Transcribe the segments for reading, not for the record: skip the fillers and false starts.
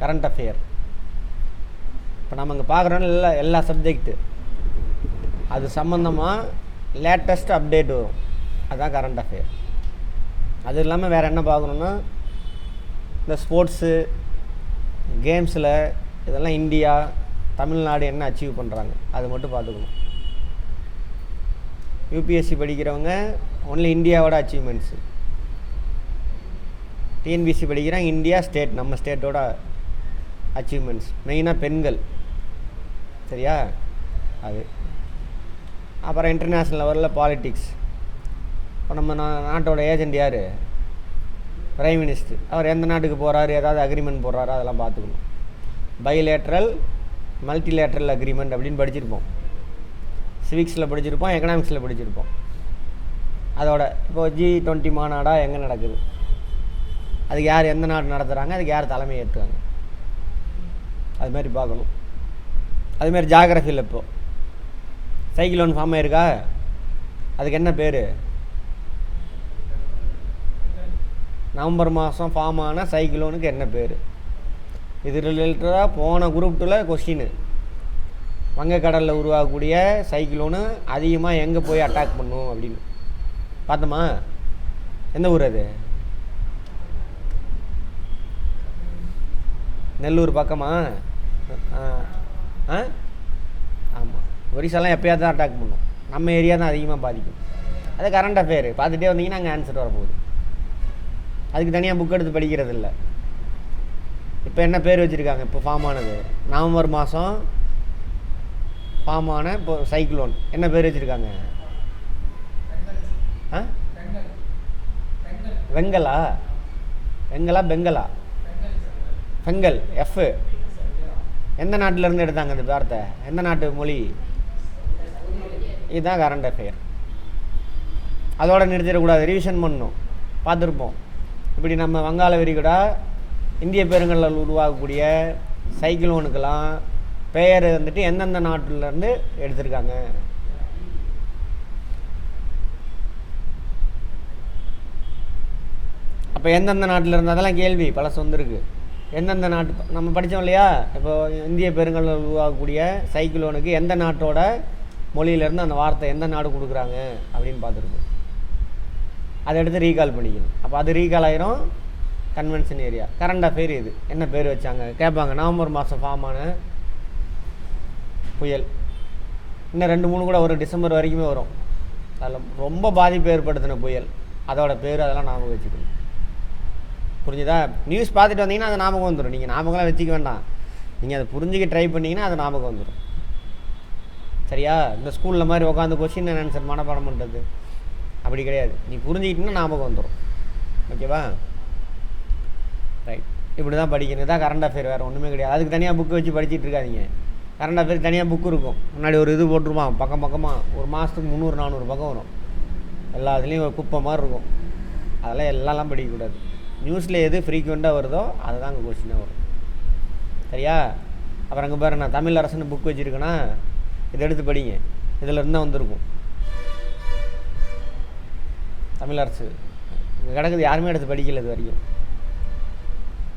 Current affair. இப்போ நம்ம இங்கே பார்க்குறோன்னு எல்லா சப்ஜெக்ட்டு அது சம்மந்தமாக லேட்டஸ்ட் அப்டேட் வரும், அதுதான் கரண்ட் அஃபேர். அது இல்லாமல் வேறு என்ன பார்க்கணுன்னா இந்த ஸ்போர்ட்ஸு கேம்ஸில் இதெல்லாம் இந்தியா தமிழ்நாடு என்ன அச்சீவ் பண்ணுறாங்க அது மட்டும் பார்த்துக்கணும். யூபிஎஸ்சி படிக்கிறவங்க ஒன்லி இந்தியாவோட அச்சீவ்மெண்ட்ஸு, டிஎன்பிசி படிக்கிறாங்க இந்தியா ஸ்டேட் நம்ம ஸ்டேட்டோட அச்சீவ்மெண்ட்ஸ், மெயினாக பெண்கள். சரியா? அது அப்புறம் இன்டர்நேஷ்னல் லெவலில் பாலிட்டிக்ஸ். இப்போ நம்ம நாட்டோட ஏஜெண்ட் யார்? Prime minister. அவர் எந்த நாட்டுக்கு போகிறாரு, ஏதாவது அக்ரிமெண்ட் போடுறாரு, அதெல்லாம் பார்த்துக்கணும். பைலேட்ரல் மல்டிலேட்ரல் அக்ரிமெண்ட் அப்படின்னு படிச்சிருப்போம், சிவிக்ஸில் படிச்சிருப்போம், எக்கனாமிக்ஸில் படிச்சிருப்போம். அதோட இப்போ G20 மாநாடாக எங்கே நடக்குது, அதுக்கு யார் எந்த நாடு நடத்துகிறாங்க, அதுக்கு யார் தலைமை ஏற்றுறாங்க, அதுமாரி பார்க்கணும். அதுமாரி ஜாகிரஃபியில் இப்போது சைக்ளோன் ஃபார்ம் ஆயிருக்கா, அதுக்கு என்ன பேர்? நவம்பர் மாதம் ஃபார்ம் ஆன சைக்ளோனுக்கு என்ன பேர்? இது ரிலேட்டடாக போன குரூப் 2ல் கொஸ்டின். வங்கக்கடலில் உருவாகக்கூடிய சைக்ளோனு அதிகமாக எங்கே போய் அட்டாக் பண்ணும் அப்படின்னு பார்த்தோமா? எந்த ஊர் அது? நெல்லூர் பக்கமா? ஆமாம், ஒரிசாலாம் எப்போயாவது தான் அட்டாக் பண்ணும், நம்ம ஏரியா தான் அதிகமாக பாதிக்கும். அது கரண்ட் அஃபேர் பார்த்துட்டே வந்தீங்கன்னா அங்கே ஆன்சர் வரப்போகுது. அதுக்கு தனியாக புக் எடுத்து படிக்கிறது இல்லை. இப்போ என்ன பேர் வச்சுருக்காங்க? இப்போ ஃபார்ம் ஆனது நவம்பர் மாதம் ஃபார்ம் ஆன இப்போ சைக்ளோன் என்ன பேர் வச்சுருக்காங்க? வெங்கலா பெங்கலா பெங்கல் எஃப். எந்த நாட்டிலேருந்து எடுத்தாங்க அந்த வார்த்தை? எந்த நாட்டு மொழி? இதுதான் கரண்ட் அஃபேர். அதோடு நிறுத்திடக்கூடாது, ரிவிஷன் பண்ணணும். பார்த்துருப்போம் இப்படி நம்ம வங்காள விரிகுடா இந்திய பெருங்கடலில் உருவாகக்கூடிய சைக்ளோனுக்கெல்லாம் பெயர் வந்துட்டு எந்தெந்த நாட்டிலேருந்து எடுத்திருக்காங்க. அப்போ எந்தெந்த நாட்டில் இருந்து அதெல்லாம் கேள்வி பல வந்துருக்கு. எந்தெந்த நாட்டு நம்ம படித்தோம் இல்லையா? இப்போ இந்திய பெருங்கடலில் உருவாகக்கூடிய சைக்ளோனுக்கு எந்த நாட்டோட மொழியிலேருந்து அந்த வார்த்தை எந்த நாடு கொடுக்குறாங்க அப்படின்னு பார்த்துருக்கோம். அதை எடுத்து ரீகால் பண்ணிக்கணும். அப்போ அது ரீகால் ஆயிரும் கன்வென்ஷன் ஏரியா. கரண்ட் அஃபேர் இது என்ன பேர் வச்சாங்க கேட்பாங்க. நவம்பர் மாதம் ஃபார்ம் ஆன புயல் இன்னும் 2-3 கூட ஒரு டிசம்பர் வரைக்குமே வரும். அதில் ரொம்ப பாதிப்பு ஏற்படுத்தின புயல், அதோட பேர் அதெல்லாம் ஞாபகம் வச்சுக்கணும். புரிஞ்சுதா? நியூஸ் பார்த்துட்டு வந்தீங்கன்னா அது ஞாபகம் வந்துடும். நீங்கள் ஞாபகம்லாம் வச்சுக்க வேண்டாம், நீங்கள் அதை புரிஞ்சுக்க ட்ரை பண்ணிங்கன்னா அது ஞாபகம் வந்துடும். சரியா? இந்த ஸ்கூலில் மாதிரி உட்காந்து கொஸ்டின் அண்ட் ஆன்சர் மனப்பாடம் பண்ணுறது அப்படி கிடையாது. நீ புரிஞ்சுக்கிட்டீங்கன்னா ஞாபகம் வந்துடும். ஓகேவா? ரைட், இப்படி தான் படிக்கணும். தான் கரண்ட் அஃபேர், வேறு ஒன்றுமே கிடையாது. அதுக்கு தனியாக புக்கு வச்சு படிச்சுட்டு இருக்காதிங்க. கரண்ட் அஃபேர் தனியாக புக்கு இருக்கும், முன்னாடி ஒரு இது போட்டுருவான் பக்கமாக. ஒரு மாதத்துக்கு 300-400 பக்கம் வரும். எல்லா இதுலேயும் ஒரு குப்பை மாதிரி இருக்கும். அதெல்லாம் எல்லாம் படிக்கக்கூடாது. நியூஸில் எது ஃப்ரீக்வெண்ட்டாக வருதோ அதுதான் அங்கே கொஸ்டினாக வரும். சரியா? அப்புறம் அங்கே பாரு, நான் தமிழ் அரசுன்னு புக் வச்சுருக்கேன்னா இதை எடுத்து படிங்க, இதில் இருந்தால் வந்திருக்கும். தமிழ் அரசு இங்கே கிடக்குது, யாருமே எடுத்து படிக்கல இது வரைக்கும்.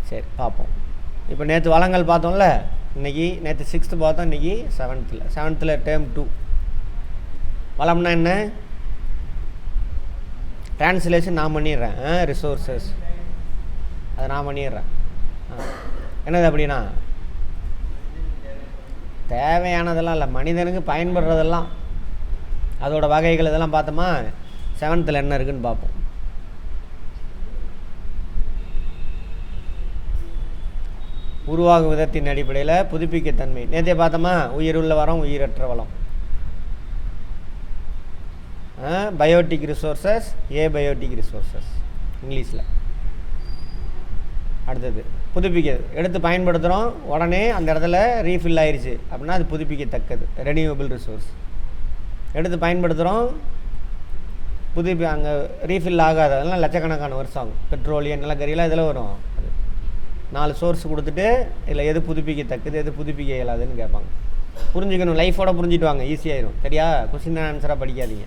சரி, பார்ப்போம். இப்போ நேற்று வளங்கள் பார்த்தோம்ல, நேற்று 6th பார்த்தோம், இன்றைக்கி 7th டேர்ம் 2. வளம்னா என்ன? ட்ரான்ஸ்லேஷன் நான் பண்ணிடுறேன். ரிசோர்ஸஸ் அதை நான் பண்ணிடுறேன். என்னது அப்படின்னா தேவையானதெல்லாம் இல்லை, மனிதனுக்கு பயன்படுறதெல்லாம் அதோட வகைகள் இதெல்லாம் பார்த்தோமா. 7th என்ன இருக்குதுன்னு பார்ப்போம். உருவாகும் விதத்தின் அடிப்படையில் புதுப்பிக்கத்தன்மை நேற்றே பார்த்தோமா. உயிருள்ள வளம், உயிரற்ற வளம், பயோட்டிக் ரிசோர்ஸஸ், ஏபயோட்டிக் ரிசோர்ஸஸ் இங்கிலீஷில். அடுத்தது புதுப்பிக்கிறது, எடுத்து பயன்படுத்துகிறோம், உடனே அந்த இடத்துல ரீஃபில் ஆயிடுச்சு அப்படின்னா அது புதுப்பிக்கத்தக்கது, ரெனியூவபிள் ரிசோர்ஸ். எடுத்து பயன்படுத்துகிறோம், அங்கே ரீஃபில் ஆகாது, அதெல்லாம் லட்சக்கணக்கான வருஷம் ஆகும். பெட்ரோலியம், நிலக்கரியெல்லாம் இதில் வரும். 4 சோர்ஸ் கொடுத்துட்டு இதில் எது புதுப்பிக்கத்தக்கது எது புதுப்பிக்க இயலாதுன்னு கேட்பாங்க. புரிஞ்சுக்கணும், லைஃபோட புரிஞ்சுட்டு வாங்க, ஈஸியாகிடும். சரியா? கொஸ்டின் ஆன்சராக படிக்காதீங்க.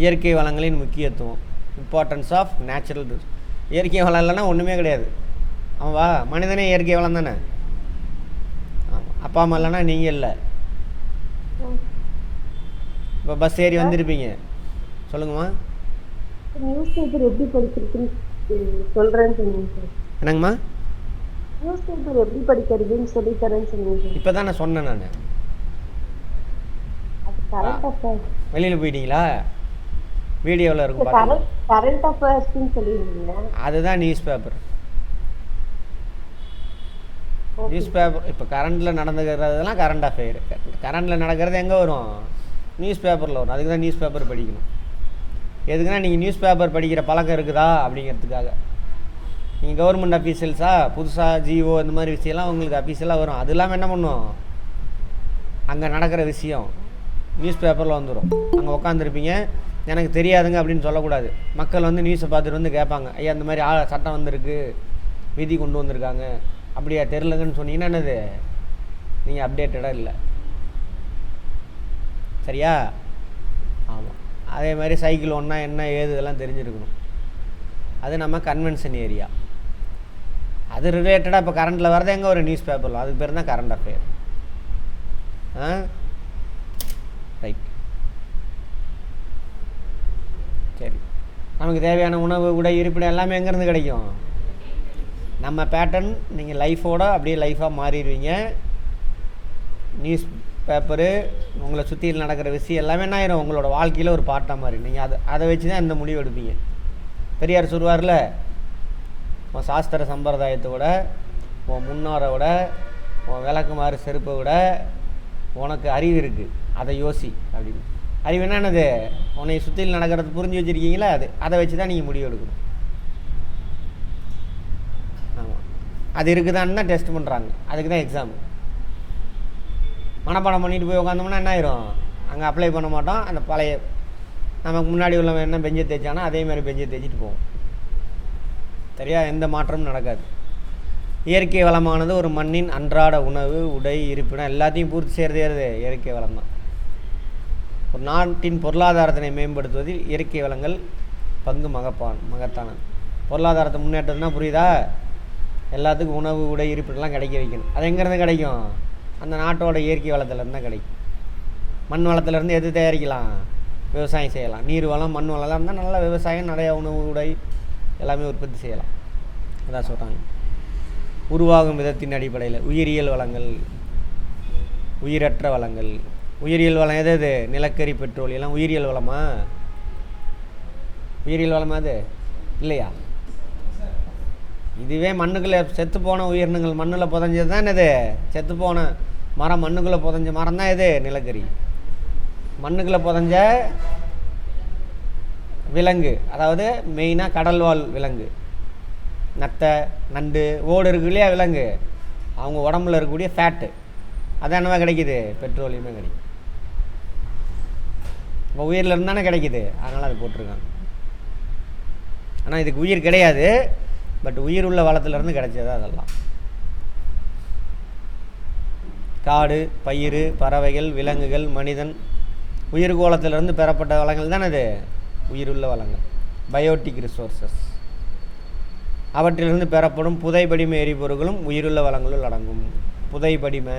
இயற்கை வளங்களின் முக்கியத்துவம், இம்பார்ட்டன்ஸ் ஆஃப் நேச்சுரல் இயற்கை வளம் இல்லைன்னா ஒன்றுமே கிடையாது. அவன் வா மனிதனே இயற்கை வளம் தானே. ஆமாம், அப்பா அம்மா இல்லைன்னா நீங்கள் இல்லை. இப்போ பஸ் ஏறி வந்திருப்பீங்க. சொல்லுங்கம்மா. நியூஸ் பேப்பர் எப்படி படிக்கிறதுன்னு சொல்றேன்னு சொன்னீங்க சார். என்னங்கம்மா? நியூஸ் பேப்பர் எப்படி படிக்கிறதுன்னு சொல்லி தரேன்னு சொன்னீங்க சார். இப்போ தான் நான் சொன்னேன். நான் அது கரண்ட் அஃபேர்ஸ். வெளியில் போயிட்டீங்களா? வீடியோவில் இருக்கும் பார்த்தீங்களா? கரண்ட் அஃபேர்ஸ்ன்னு சொல்லியிருந்தீங்க. அதுதான் நியூஸ் பேப்பர். நியூஸ் பேப்பர் இப்போ கரண்டில் நடந்துக்கிறதுலாம் கரண்ட் அஃபேர். கரண்டில் நடக்கிறது எங்கே வரும்? நியூஸ் பேப்பரில் வரும். அதுக்கு தான் நியூஸ் பேப்பர் படிக்கணும். எதுக்குன்னா நீங்கள் நியூஸ் பேப்பர் படிக்கிற பழக்கம் இருக்குதா அப்படிங்கிறதுக்காக. நீங்கள் கவர்மெண்ட் அஃபீஷியல்ஸாக புதுசாக ஜிஓ இந்த மாதிரி விஷயம்லாம் உங்களுக்கு அஃபீஷியலாக வரும். அது இல்லாமல் என்ன பண்ணும், அங்கே நடக்கிற விஷயம் நியூஸ் பேப்பரில் வந்துடும். அங்கே உட்காந்துருப்பீங்க, எனக்கு தெரியாதுங்க அப்படின்னு சொல்லக்கூடாது. மக்கள் வந்து நியூஸை பார்த்துட்டு வந்து கேட்பாங்க, ஐயா இந்த மாதிரி சட்டம் வந்திருக்கு, விதி கொண்டு வந்திருக்காங்க, அப்படியா தெரிலங்கன்னு சொன்னீங்கன்னா என்னது, நீங்கள் அப்டேட்டடாக இல்லை. சரியா? ஆமாம். அதே மாதிரி சைக்கிள் ஒன்றா என்ன ஏது இதெல்லாம் தெரிஞ்சிருக்கணும். அது நம்ம கன்வென்ஷன் ஏரியா. அது ரிலேட்டடாக இப்போ கரண்டில் வரது எங்கே ஒரு நியூஸ் பேப்பரில், அதுக்கு பேர் தான் கரண்ட் அஃபேர். ரைட். சரி, நமக்கு தேவையான உணவு உடை இருப்பிடம் எல்லாமே எங்கேருந்து கிடைக்கும்? நம்ம பேட்டர்ன் நீங்கள் லைஃபோட அப்படியே லைஃபாக மாறிடுவீங்க. நியூஸ் பேப்பரு உங்களை சுற்றியில் நடக்கிற விஷயம் எல்லாமே என்ன ஆயிரும், உங்களோட வாழ்க்கையில் ஒரு பாட்டாக மாறி நீங்கள் அதை வச்சு தான் இந்த முடிவு எடுப்பீங்க. பெரியார் சொல்லுவார்ல, உன் சாஸ்திர சம்பிரதாயத்தை விட, உன் முன்னோரை விட, உன் விளக்குமாறு செருப்பை விட உனக்கு அறிவு இருக்குது, அதை யோசி அப்படின்னு. அறிவு என்னது? உன்னை சுற்றியில் நடக்கிறது புரிஞ்சு வச்சுருக்கீங்களா, அதை வச்சு தான் நீங்கள் முடிவு எடுக்கணும். ஆமாம், அது இருக்குதான்னு தான் டெஸ்ட் பண்ணுறாங்க. அதுக்கு தான் எக்ஸாமு. மனப்பாடம் பண்ணிட்டு போய் உட்காந்தோம்னா என்ன ஆயிரும், அங்கே அப்ளை பண்ண மாட்டோம். அந்த பழைய நமக்கு முன்னாடி உள்ளவன் என்ன பெஞ்சை தேய்ச்சானோ அதே மாதிரி பெஞ்சை தேய்ச்சிட்டு போவோம். சரியா? எந்த மாற்றமும் நடக்காது. இயற்கை வளமானது ஒரு மண்ணின் அன்றாட உணவு, உடை, இருப்பிடம் எல்லாத்தையும் பூர்த்தி செய்கிறது இயற்கை வளம் தான். ஒரு நாட்டின் பொருளாதாரத்தினை மேம்படுத்துவதில் இயற்கை வளங்கள் பங்கு மகத்தானது. பொருளாதாரத்தை முன்னேற்றம்னா புரியுதா? எல்லாத்துக்கும் உணவு, உடை, இருப்பிடம்லாம் கிடைக்க வைக்கணும். அது எங்கேருந்து கிடைக்கும்? அந்த நாட்டோட இயற்கை வளத்துலேருந்து தான் கிடைக்கும். மண் வளத்துலேருந்து எது தயாரிக்கலாம்? விவசாயம் செய்யலாம். நீர் வளம், மண் வளம் இருந்தால் நல்லா விவசாயம், நிறையா உணவு, உடை எல்லாமே உற்பத்தி செய்யலாம். அதான் சொல்கிறாங்க. உருவாகும் விதத்தின் அடிப்படையில் உயிரியல் வளங்கள், உயிரற்ற வளங்கள். உயிரியல் வளம் எது? நிலக்கரி, பெட்ரோல் எல்லாம் உயிரியல் வளமா? உயிரியல் வளமா அது இல்லையா? இதுவே மண்ணுக்குள்ளே செத்து போன உயிரினங்கள் மண்ணில் புதஞ்சது தான் இது. செத்து போன மரம், மண்ணுக்குள்ளே புதஞ்ச மரம் தான் இது நிலக்கரி. மண்ணுக்குள்ளே புதஞ்ச விலங்கு, அதாவது மெயினாக கடல்வாழ் விலங்கு, நத்தை, நண்டு, ஓடு இருக்கு இல்லையா விலங்கு, அவங்க உடம்புல இருக்கக்கூடிய ஃபேட்டு அதான் என்னவா கிடைக்கிது? பெட்ரோலியமே கிடைக்கும். இப்போ உயிரில் இருந்தானே கிடைக்கிது, அதனால் அது போட்டிருக்காங்க. ஆனால் இதுக்கு உயிர் கிடையாது, பட் உயிர் உள்ள வளத்துலேருந்து கிடைச்சது அதெல்லாம். காடு, பயிர், பறவைகள், விலங்குகள், மனிதன், உயிர்கோளத்திலிருந்து பெறப்பட்ட வளங்கள் தானே இது உயிருள்ள வளங்கள். Biotic resources. அவற்றிலிருந்து பெறப்படும் புதைபடிம எரிபொருட்களும் உயிருள்ள வளங்களுள் அடங்கும். புதைபடிம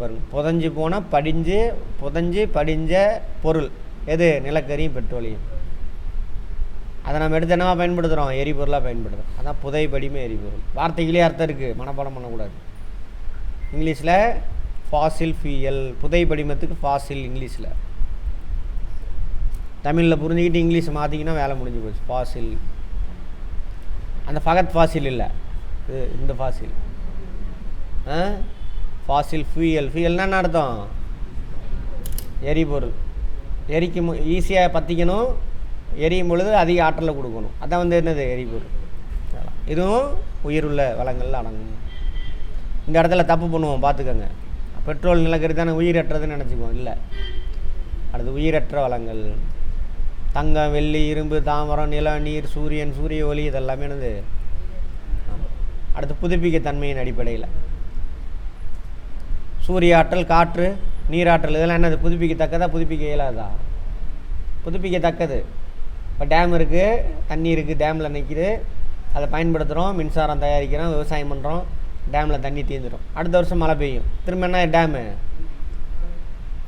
பாருங்க, புதஞ்சு படிஞ்ச பொருள் எது? நிலக்கரியும் பெட்ரோலியம். அதை நம்ம எடுத்து என்னவா பயன்படுத்துகிறோம்? எரிபொருளாக பயன்படுத்துகிறோம். அதான் புதைபடிம எரிபொருள். வார்த்தைகளே அர்த்தம் இருக்குது, மனப்பாடம் பண்ணக்கூடாது. இங்கிலீஷில் ஃபாசில் ஃபியூயல், புதைபடிமத்துக்கு ஃபாசில் இங்கிலீஷில். தமிழில் புரிஞ்சுக்கிட்டு இங்கிலீஷ் மாற்றிக்கினா வேலை முடிஞ்சு போச்சு. ஃபாசில், அந்த ஃபகத் ஃபாசில் இல்லை, இந்த ஃபாசில். ஃபாசில் ஃபியூயல். ஃபியூயல்னா என்ன அர்த்தம்? எரிபொருள். எரிக்கும் ஈஸியாக பற்றிக்கணும், எரியும் பொழுது அதிக ஆற்றலை கொடுக்கணும். அதான் வந்து என்னது? எரிபொருள். இதுவும் உயிருள்ள வளங்களில் அடங்கும். இந்த இடத்துல தப்பு பண்ணுவோம், பார்த்துக்கோங்க. பெட்ரோல், நிலக்கரி தானே உயிரற்றதுன்னு நினச்சிக்குவோம். இல்லை, அடுத்து உயிரற்ற வளங்கள் தங்கம், வெள்ளி, இரும்பு, தாமரம், நிலம், நீர், சூரியன், சூரிய ஒளி இதெல்லாமே என்னது? அடுத்து புதுப்பிக்கத்தன்மையின் அடிப்படையில் சூரிய ஆற்றல், காற்று, நீராற்றல் இதெல்லாம் என்னது? புதுப்பிக்கத்தக்கதா, புதுப்பிக்க இயலாதா? புதுப்பிக்கத்தக்கது. இப்போ டேம் இருக்குது, தண்ணி இருக்குது, டேமில் நிற்கிது, அதை பயன்படுத்துகிறோம், மின்சாரம் தயாரிக்கிறோம், விவசாயம் பண்ணுறோம், டேமில் தண்ணி தீர்ந்துடும். அடுத்த வருஷம் மழை பெய்யும், திரும்ப என்ன டேமு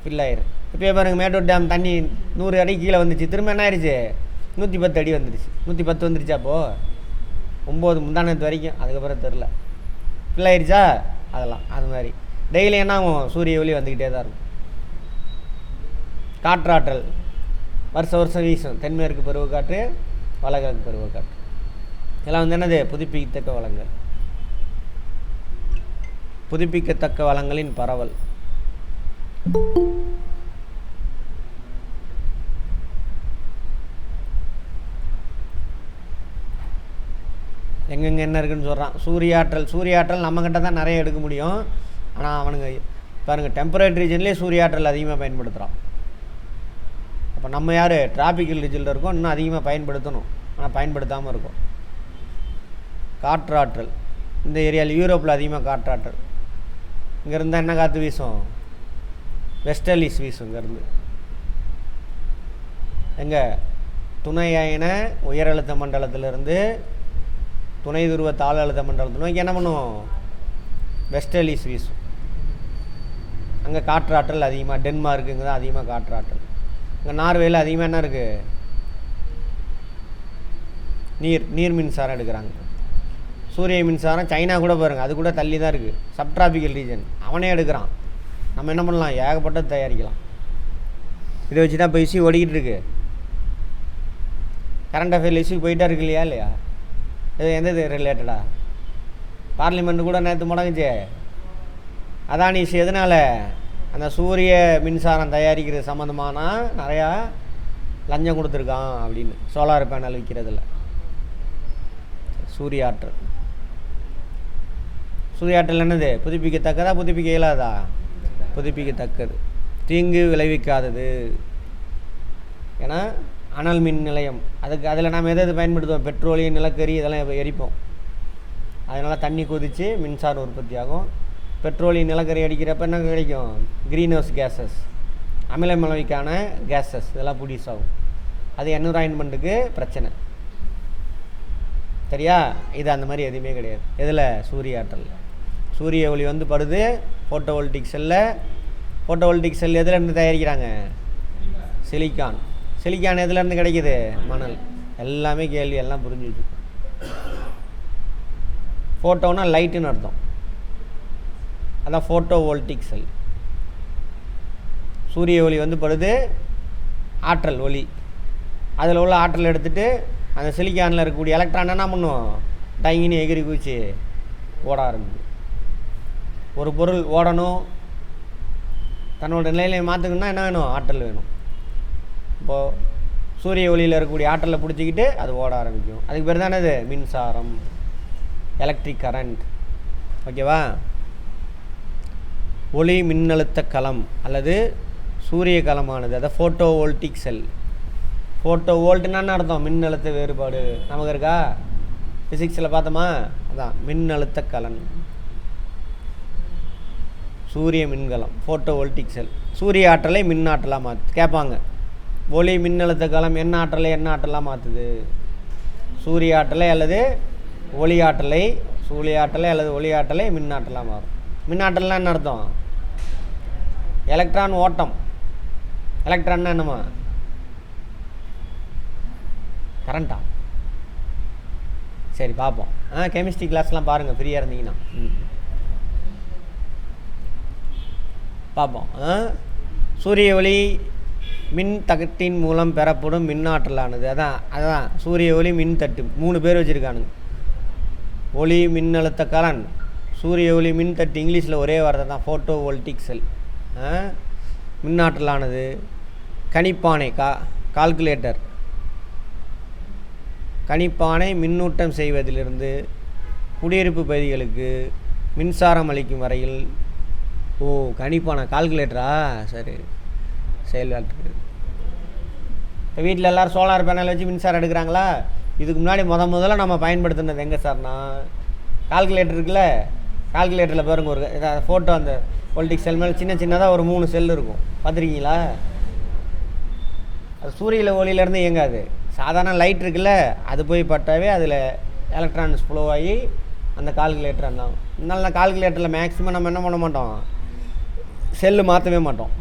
ஃபில் ஆயிரும். இப்போ பாருங்கள், மேட்டூர் டேம் தண்ணி 100 அடி கீழே வந்துச்சு, திரும்ப என்ன ஆயிடுச்சு 110 அடி வந்துடுச்சு. 110 வந்துருச்சா அப்போது 9 முந்தானத்து வரைக்கும், அதுக்கப்புறம் தெரில ஃபில் ஆயிடுச்சா. அதெல்லாம் அது மாதிரி டெய்லி என்ன ஆகும், சூரிய ஒளி வந்துக்கிட்டே தான் இருக்கும். காற்றாற்றல் வருஷம் வீசும், தென்மேற்கு பருவக்காற்று, வடகிழக்கு பருவக்காற்று, இதெல்லாம் வந்து என்னது புதுப்பிக்கத்தக்க வளங்கள். புதுப்பிக்கத்தக்க வளங்களின் பரவல். எங்கெங்கே என்ன இருக்குதுன்னு சொல்கிறான். சூரியாற்றல் நம்மக்கிட்ட தான் நிறைய எடுக்க முடியும். ஆனால் அவனுங்க பாருங்கள், டெம்பரேட் ரீஜன்லேயே சூரியாற்றல் அதிகமாக பயன்படுத்துகிறான். அப்போ நம்ம யார் டிராபிக்கல் ரீஜனில் இருக்கோம், இன்னும் அதிகமாக பயன்படுத்தணும், ஆனால் பயன்படுத்தாமல் இருக்கும். காற்றாற்றல் இந்த ஏரியாவில், யூரோப்பில் அதிகமாக காற்றாற்றல். இங்கே இருந்தால் என்ன காற்று வீசும், வெஸ்டர்லிஸ் வீசும். இங்கேருந்து எங்கே துணை அயன உயர் அழுத்த மண்டலத்திலிருந்து துணை துருவ தாழ் அழுத்த மண்டலத்தை நோக்கி என்ன பண்ணும், வெஸ்டர்லிஸ் வீசும். அங்கே காற்றாற்றல் அதிகமாக. டென்மார்க்குங்க தான் அதிகமாக காற்றாற்றல். இங்கே நார்வேயில் அதிகமாக என்ன இருக்குது, நீர் மின்சாரம் எடுக்கிறாங்க. சூரிய மின்சாரம் சைனா கூட பாருங்கள், அது கூட தள்ளி தான் இருக்குது, சப்ட்ராபிக்கல் ரீஜன், அவனே எடுக்கிறான். நம்ம என்ன பண்ணலாம், ஏகப்பட்டது தயாரிக்கலாம். இதை வச்சு தான் இப்போ இஷ்யூ ஓடிக்கிட்டு இருக்கு. கரண்ட் அஃபேர் இஷ்யூ போயிட்டா இருக்கு இல்லையா இல்லையா. இது எந்த இது ரிலேட்டடா, பார்லிமெண்ட்டு கூட நேற்று முடங்குச்சு. அதானி இஷ்யூ எதனால், அந்த சூரிய மின்சாரம் தயாரிக்கிறது சம்மந்தமான நிறையா லஞ்சம் கொடுத்துருக்கான் அப்படின்னு, சோலார் பேனல் விற்கிறதில்ல. சூரிய ஆற்றல் என்னது, புதுப்பிக்கத்தக்கதா புதுப்பிக்க இயலாதா, புதுப்பிக்கத்தக்கது, தீங்கு விளைவிக்காதது. ஏன்னா அனல் மின் நிலையம், அதில் நாம் எது பயன்படுத்துவோம், பெட்ரோலியம், நிலக்கரி இதெல்லாம் எரிப்போம். அதனால் தண்ணி கொதித்து மின்சாரம் உற்பத்தி ஆகும். பெட்ரோலியம் நிலக்கரி அடிக்கிறப்ப என்ன கிடைக்கும், க்ரீன் ஹவுஸ் கேஸஸ், அமிலமளவிக்கான கேஸஸ், இதெல்லாம் ப்ரொடியூஸ் ஆகும். அது என்விரான்மெண்ட்டுக்கு பிரச்சனை. சரியா. இது அந்த மாதிரி எதுவுமே கிடையாது. இதில் சூரிய ஆற்றல், சூரிய ஒளி வந்து படுது ஃபோட்டோவோல்டிக் செல்லில். ஃபோட்டோவோல்டிக் செல் எதுலேருந்து தயாரிக்கிறாங்க, சிலிக்கான் எதுலேருந்து கிடைக்கிது, மணல். எல்லாமே கேள்வி, எல்லாம் புரிஞ்சு வச்சுக்கோ. ஃபோட்டோன்னா லைட்டுன்னு அர்த்தம், அதான் ஃபோட்டோவோல்டிக் செல். சூரிய ஒளி வந்து படுது, ஆற்றல் ஒளி, அதில் உள்ள ஆற்றல் எடுத்துகிட்டு அந்த சிலிக்கானில் இருக்கக்கூடிய எலக்ட்ரான் என்ன பண்ணும், டைங்கின்னு எகிரி குச்சி ஓட ஆரம்பிக்கும். ஒரு பொருள் ஓடணும், தன்னோட நிலையில மாற்றுக்கணும்னா என்ன வேணும், ஆற்றல் வேணும். இப்போது சூரிய ஒளியில் இருக்கக்கூடிய ஆற்றலை பிடிச்சிக்கிட்டு அது ஓட ஆரம்பிக்கும். அதுக்கு பேர் தானே இது மின்சாரம், எலக்ட்ரிக் கரண்ட். ஓகேவா. ஒளி மின்னழுத்த களம் அல்லது சூரிய களமானது, அதாவது ஃபோட்டோவோல்டிக் செல். ஃபோட்டோ வோல்ட்டுன்னு அர்த்தம், மின்னழுத்த வேறுபாடு நமக்கு இருக்கா, ஃபிசிக்ஸில் பார்த்தோமா, அதான் மின்னழுத்த கலன். சூரிய மின்கலம் ஃபோட்டோவோல்டிக் செல். சூரிய ஆற்றலை மின் ஆற்றலாக கேட்பாங்க. ஒளி மின்னழுத்த களம் என்ன ஆற்றலாக மாற்றுது, சூரிய ஆற்றலை அல்லது ஒளி ஆற்றலை, ஒளி ஆற்றலை மின் ஆற்றலாக மாறும். மின் ஆற்றல்னா என்ன அர்த்தம், எலக்ட்ரான் ஓட்டம். எலக்ட்ரான்னா என்னம்மா, கரண்டா. சரி பார்ப்போம். கெமிஸ்ட்ரி கிளாஸ்லாம் பாருங்கள், ஃப்ரீயாக இருந்தீங்கன்னா பார்ப்போம். சூரிய ஒளி மின் தகட்டின் மூலம் பெறப்படும் மின்னாற்றலானது, அதான் சூரிய ஒளி மின் தட்டு, 3 பேர் வச்சுருக்கானுங்க. ஒளி மின்னழுத்த கலன், சூரிய ஒளி மின் தட்டு, இங்கிலீஷில் ஒரே வார்த்தை தான், ஃபோட்டோவோல்டிக் செல். மின்னாற்றலானது கணிப்பானை, கால்குலேட்டர், கணிப்பானை மின்னூட்டம் செய்வதிலிருந்து குடியிருப்பு பகுதிகளுக்கு மின்சாரம் அளிக்கும் வரையில். ஓ, கணிப்பானை கால்குலேட்டரா, சரி செயல்பாட்டு. இப்போ வீட்டில் எல்லோரும் சோலார் பேனல் வச்சு மின்சாரம் எடுக்கிறாங்களா. இதுக்கு முன்னாடி முதல்ல நம்ம பயன்படுத்தினது எங்கே சார்னா, கால்குலேட்டர் இருக்குல்ல, கால்குலேட்டரில் பாருங்க ஒரு ஃபோட்டோ, அந்த வோல்டிக் செல் மேலே சின்னதாக ஒரு 3 செல் இருக்கும், பார்த்துருக்கீங்களா. அது சூரிய ஒளியிலேருந்து இயங்காது, சாதாரண லைட் இருக்குல்ல, அது போய் பட்டாவே அதில் எலக்ட்ரான்ஸ் ஃப்ளோ ஆகி அந்த கால்குலேட்டர் ரன் ஆகும். இதனால கால்குலேட்டரில் மேக்ஸிமம் நம்ம என்ன பண்ண மாட்டோம், செல்லு மாற்றவே மாட்டோம்,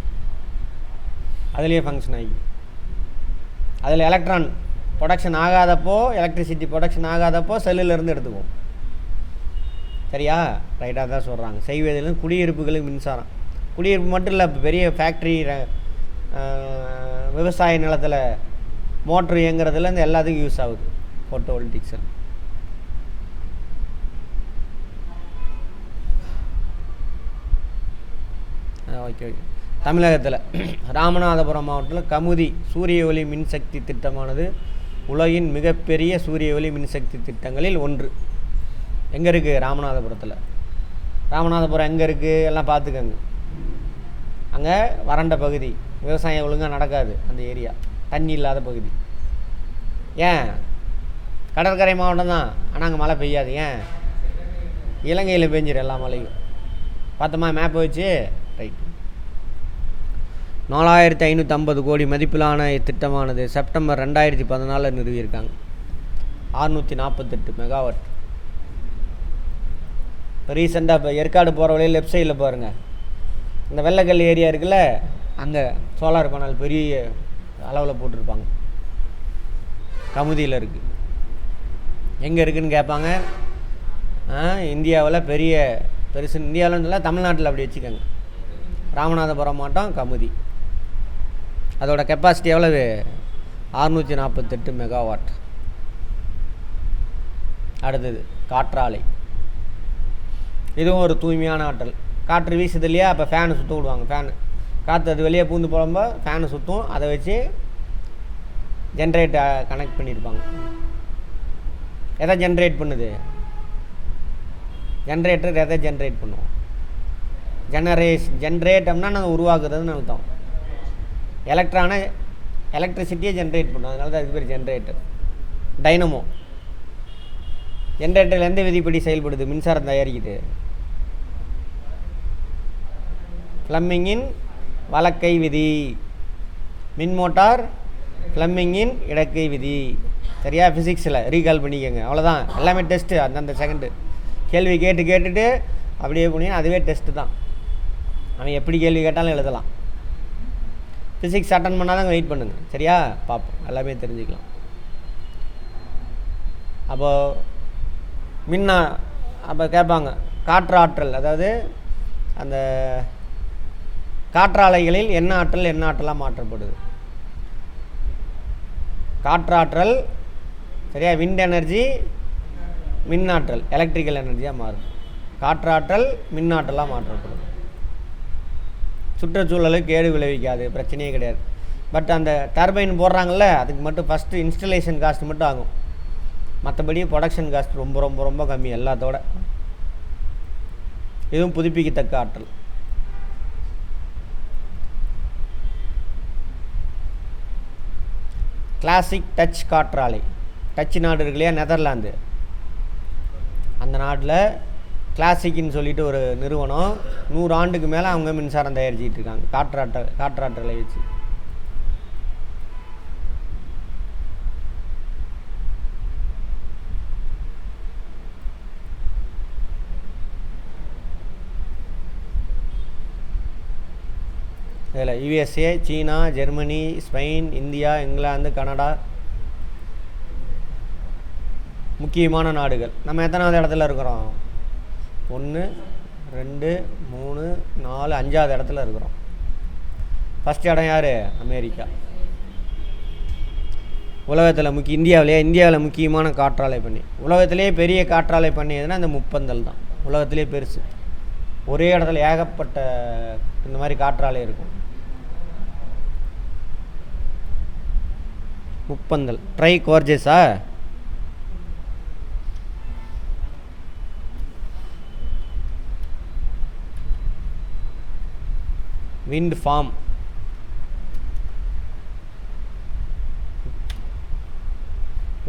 அதுலேயே ஃபங்க்ஷன் ஆகி. அதில் எலக்ட்ரான் ப்ரொடக்ஷன் ஆகாதப்போ, எலக்ட்ரிசிட்டி ப்ரொடக்ஷன் ஆகாதப்போ செல்லுலேருந்து எடுத்துக்குவோம். சரியா? ரைட்டாக தான் சொல்கிறாங்க. செய்வதிலும் குடியிருப்புகளுக்கு மின்சாரம். குடியிருப்பு மட்டும் இல்லை, இப்போ பெரிய ஃபேக்ட்ரி, விவசாய நிலத்தில் மோட்ரு இயங்குறதுல இந்த எல்லாத்துக்கும் யூஸ் ஆகுது ஃபோட்டோவோல்டிக்ஸ். ஓகே. தமிழகத்தில் ராமநாதபுரம் மாவட்டத்தில் கமுதி சூரிய ஒளி மின்சக்தி திட்டமானது உலகின் மிகப்பெரிய சூரிய ஒளி மின்சக்தி திட்டங்களில் ஒன்று. எங்கே இருக்குது? ராமநாதபுரத்தில். ராமநாதபுரம் எங்கே இருக்குது எல்லாம் பார்த்துக்கங்க. அங்கே வறண்ட பகுதி, விவசாயம் ஒழுங்காக நடக்காது, அந்த ஏரியா தண்ணி இல்லாத பகுதி. ஏன்? கடற்கரை மாவட்டம் தான், ஆனால் அங்கே மழை பெய்யாது. ஏன்? இலங்கையில் பெஞ்சிடும் எல்லா மழையும். பார்த்தோமா மேப் வச்சு? ரைட். 4550 கோடி மதிப்பிலான இத்திட்டமானது செப்டம்பர் 2014 நிறுவியிருக்காங்க. 648 மெகாவாட். இப்போ ரீசெண்டாக இப்போ ஏற்காடு போகிற வழியில் லெஃப்ட் சைடில் பாருங்கள், இந்த வெள்ளைக்கல் ஏரியா இருக்குல்ல, அங்கே சோலார் பேனல் பெரிய அளவில் போட்டிருப்பாங்க. கமுதியில் இருக்குது. எங்கே இருக்குதுன்னு கேட்பாங்க. இந்தியாவில் பெருசு, இந்தியாவில்னு இல்லை, தமிழ்நாட்டில் அப்படி வச்சுக்கோங்க. ராமநாதபுரம் மாவட்டம் கமுதி. அதோட கெப்பாசிட்டி எவ்வளவு? 648 மெகாவாட். அடுத்தது காற்றாலை. இதுவும் ஒரு தூய்மையான ஆற்றல். காற்று வீசுது இல்லையா, அப்போ ஃபேனு சுற்ற விடுவாங்க. காற்று அது வெளியே பூந்து போகும்போது ஃபேனு சுற்றும். அதை வச்சு ஜென்ரேட்டை கனெக்ட் பண்ணியிருப்பாங்க. எதை ஜென்ரேட் பண்ணுது? ஜென்ரேட்டர் எதை ஜென்ரேட் பண்ணுவோம்? ஜென்ரேட்டம்னா நாங்கள் உருவாக்குறதுன்னு அர்த்தம். எலக்ட்ரிசிட்டியை ஜென்ரேட் பண்ணும், அதனால தான் அதுக்கு பேர் ஜென்ரேட்டர். டைனமோ. ஜென்ரேட்டர் எந்த விதிப்படி செயல்படுது? மின்சாரம் தயாரிக்குது. ஃப்ளமிங்கின் வலக்கை விதி. மின் மோட்டார் ஃப்ளமிங்கின் இடக்கை விதி. சரியா? ஃபிசிக்ஸில் ரீகால் பண்ணிக்கோங்க. அவ்வளோதான், எல்லாமே டெஸ்ட்டு. அந்தந்த செகண்டு கேள்வி கேட்டுட்டு அப்படியே போனீங்கன்னா அதுவே டெஸ்ட்டு தான். அவன் எப்படி கேள்வி கேட்டாலும் எழுதலாம். ஃபிசிக்ஸ் அட்டன் பண்ணால் தான் வெயிட் பண்ணுங்கள். சரியா? பார்ப்போம், எல்லாமே தெரிஞ்சுக்கலாம். அப்போது அப்போ கேட்பாங்க காற்றாற்றல், அதாவது அந்த காற்றாலைகளில் என்ன ஆற்றலாக மாற்றப்படுது? காற்றாற்றல், சரியா? விண்ட் எனர்ஜி மின்னாற்றல், எலக்ட்ரிக்கல் எனர்ஜியாக மாறுது. காற்றாற்றல் மின்னாற்றலாக மாற்றப்படுது. சுற்றுச்சூழலுக்கு கேடு விளைவிக்காது, பிரச்சனையே கிடையாது. பட் அந்த டர்பைன் போடுறாங்கள்ல, அதுக்கு மட்டும் ஃபஸ்ட்டு இன்ஸ்டலேஷன் காஸ்ட் மட்டும் ஆகும். மற்றபடி ப்ரொடக்ஷன் காஸ்ட் ரொம்ப ரொம்ப ரொம்ப கம்மி எல்லாத்தோட. இதுவும் புதுப்பிக்கத்தக்க ஆற்றல். கிளாசிக் டச் காற்றாலை. டச் நாடு இருக்கு இல்லையா, நெதர்லாந்து. அந்த நாட்டில் கிளாசிக்னு சொல்லிட்டு ஒரு நிறுவனம் 100 ஆண்டுக்கு மேலே அவங்க மின்சாரம் தயாரிச்சிட்டு இருக்காங்க காற்றாற்றலை வச்சு. இதில் யுஎஸ்ஏ, சீனா, ஜெர்மனி, ஸ்பெயின், இந்தியா, இங்கிலாந்து, கனடா முக்கியமான நாடுகள். நம்ம எத்தனாவது இடத்துல இருக்கிறோம்? 1 2 3 4 5வது இடத்துல இருக்கிறோம். ஃபஸ்ட் இடம் யார்? அமெரிக்கா. உலகத்தில் இந்தியாவில் முக்கியமான காற்றாலை பண்ணி, உலகத்திலே பெரிய காற்றாலை பண்ணி எதுனா இந்த முப்பந்தல் தான். உலகத்திலே பெருசு. ஒரே இடத்துல ஏகப்பட்ட இந்த மாதிரி காற்றாலை இருக்கும். முப்பந்தல் ட்ரை கோர்ஜஸா? Wind farm.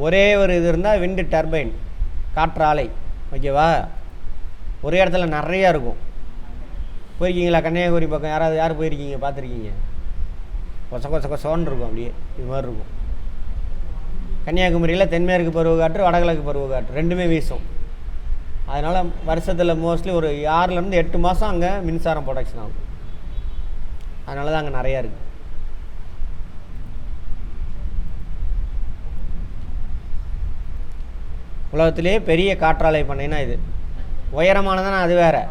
ஒரே ஒரு இது இருந்தால் விண்டு டர்பைன், காற்றாலை. ஓகேவா? ஒரே இடத்துல நிறையா இருக்கும். போயிருக்கீங்களா கன்னியாகுமரி பக்கம்? யார் போயிருக்கீங்க? பார்த்துருக்கீங்க? கொச கொச கொசோன்னு இருக்கும், அப்படியே இது மாதிரி இருக்கும். கன்னியாகுமரியில் தென்மேற்கு பருவக்காற்று வடகிழக்கு பருவக்காற்று ரெண்டுமே வீசும். அதனால் வருஷத்தில் மோஸ்ட்லி ஒரு 6லேருந்து 8 மாதம் அங்கே மின்சாரம் ப்ரொடக்ஷன் ஆகும். அதனால தான் அங்கே நிறையா இருக்குது. உலகத்திலே பெரிய காற்றாலை பண்ணைன்னா இது. உயரமானதுன்னா அது வேறு,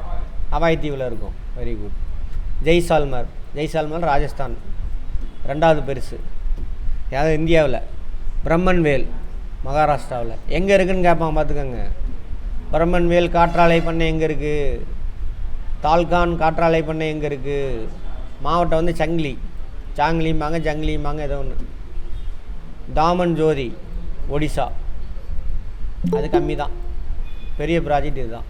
ஹவாய் தீவில் இருக்கும். Very good. ஜெய்சால்மர் ராஜஸ்தான் 2வது பெருசு. அதாவது இந்தியாவில். பிரம்மன்வேல் மகாராஷ்டிராவில். எங்கே இருக்குதுன்னு கேட்பாங்க, பார்த்துக்கோங்க. பிரம்மன்வேல் காற்றாலை பண்ணை எங்கே இருக்குது, தால்கான் காற்றாலை பண்ணை எங்கே இருக்குது, மாவட்டம் வந்து சாங்கிலிம்பாங்க, ஜங்கிலிம்பாங்க, ஏதோ ஒன்று. தாமன் ஜோதி ஒடிசா, அது கம்மி தான். பெரிய ப்ராஜெக்ட் இதுதான்.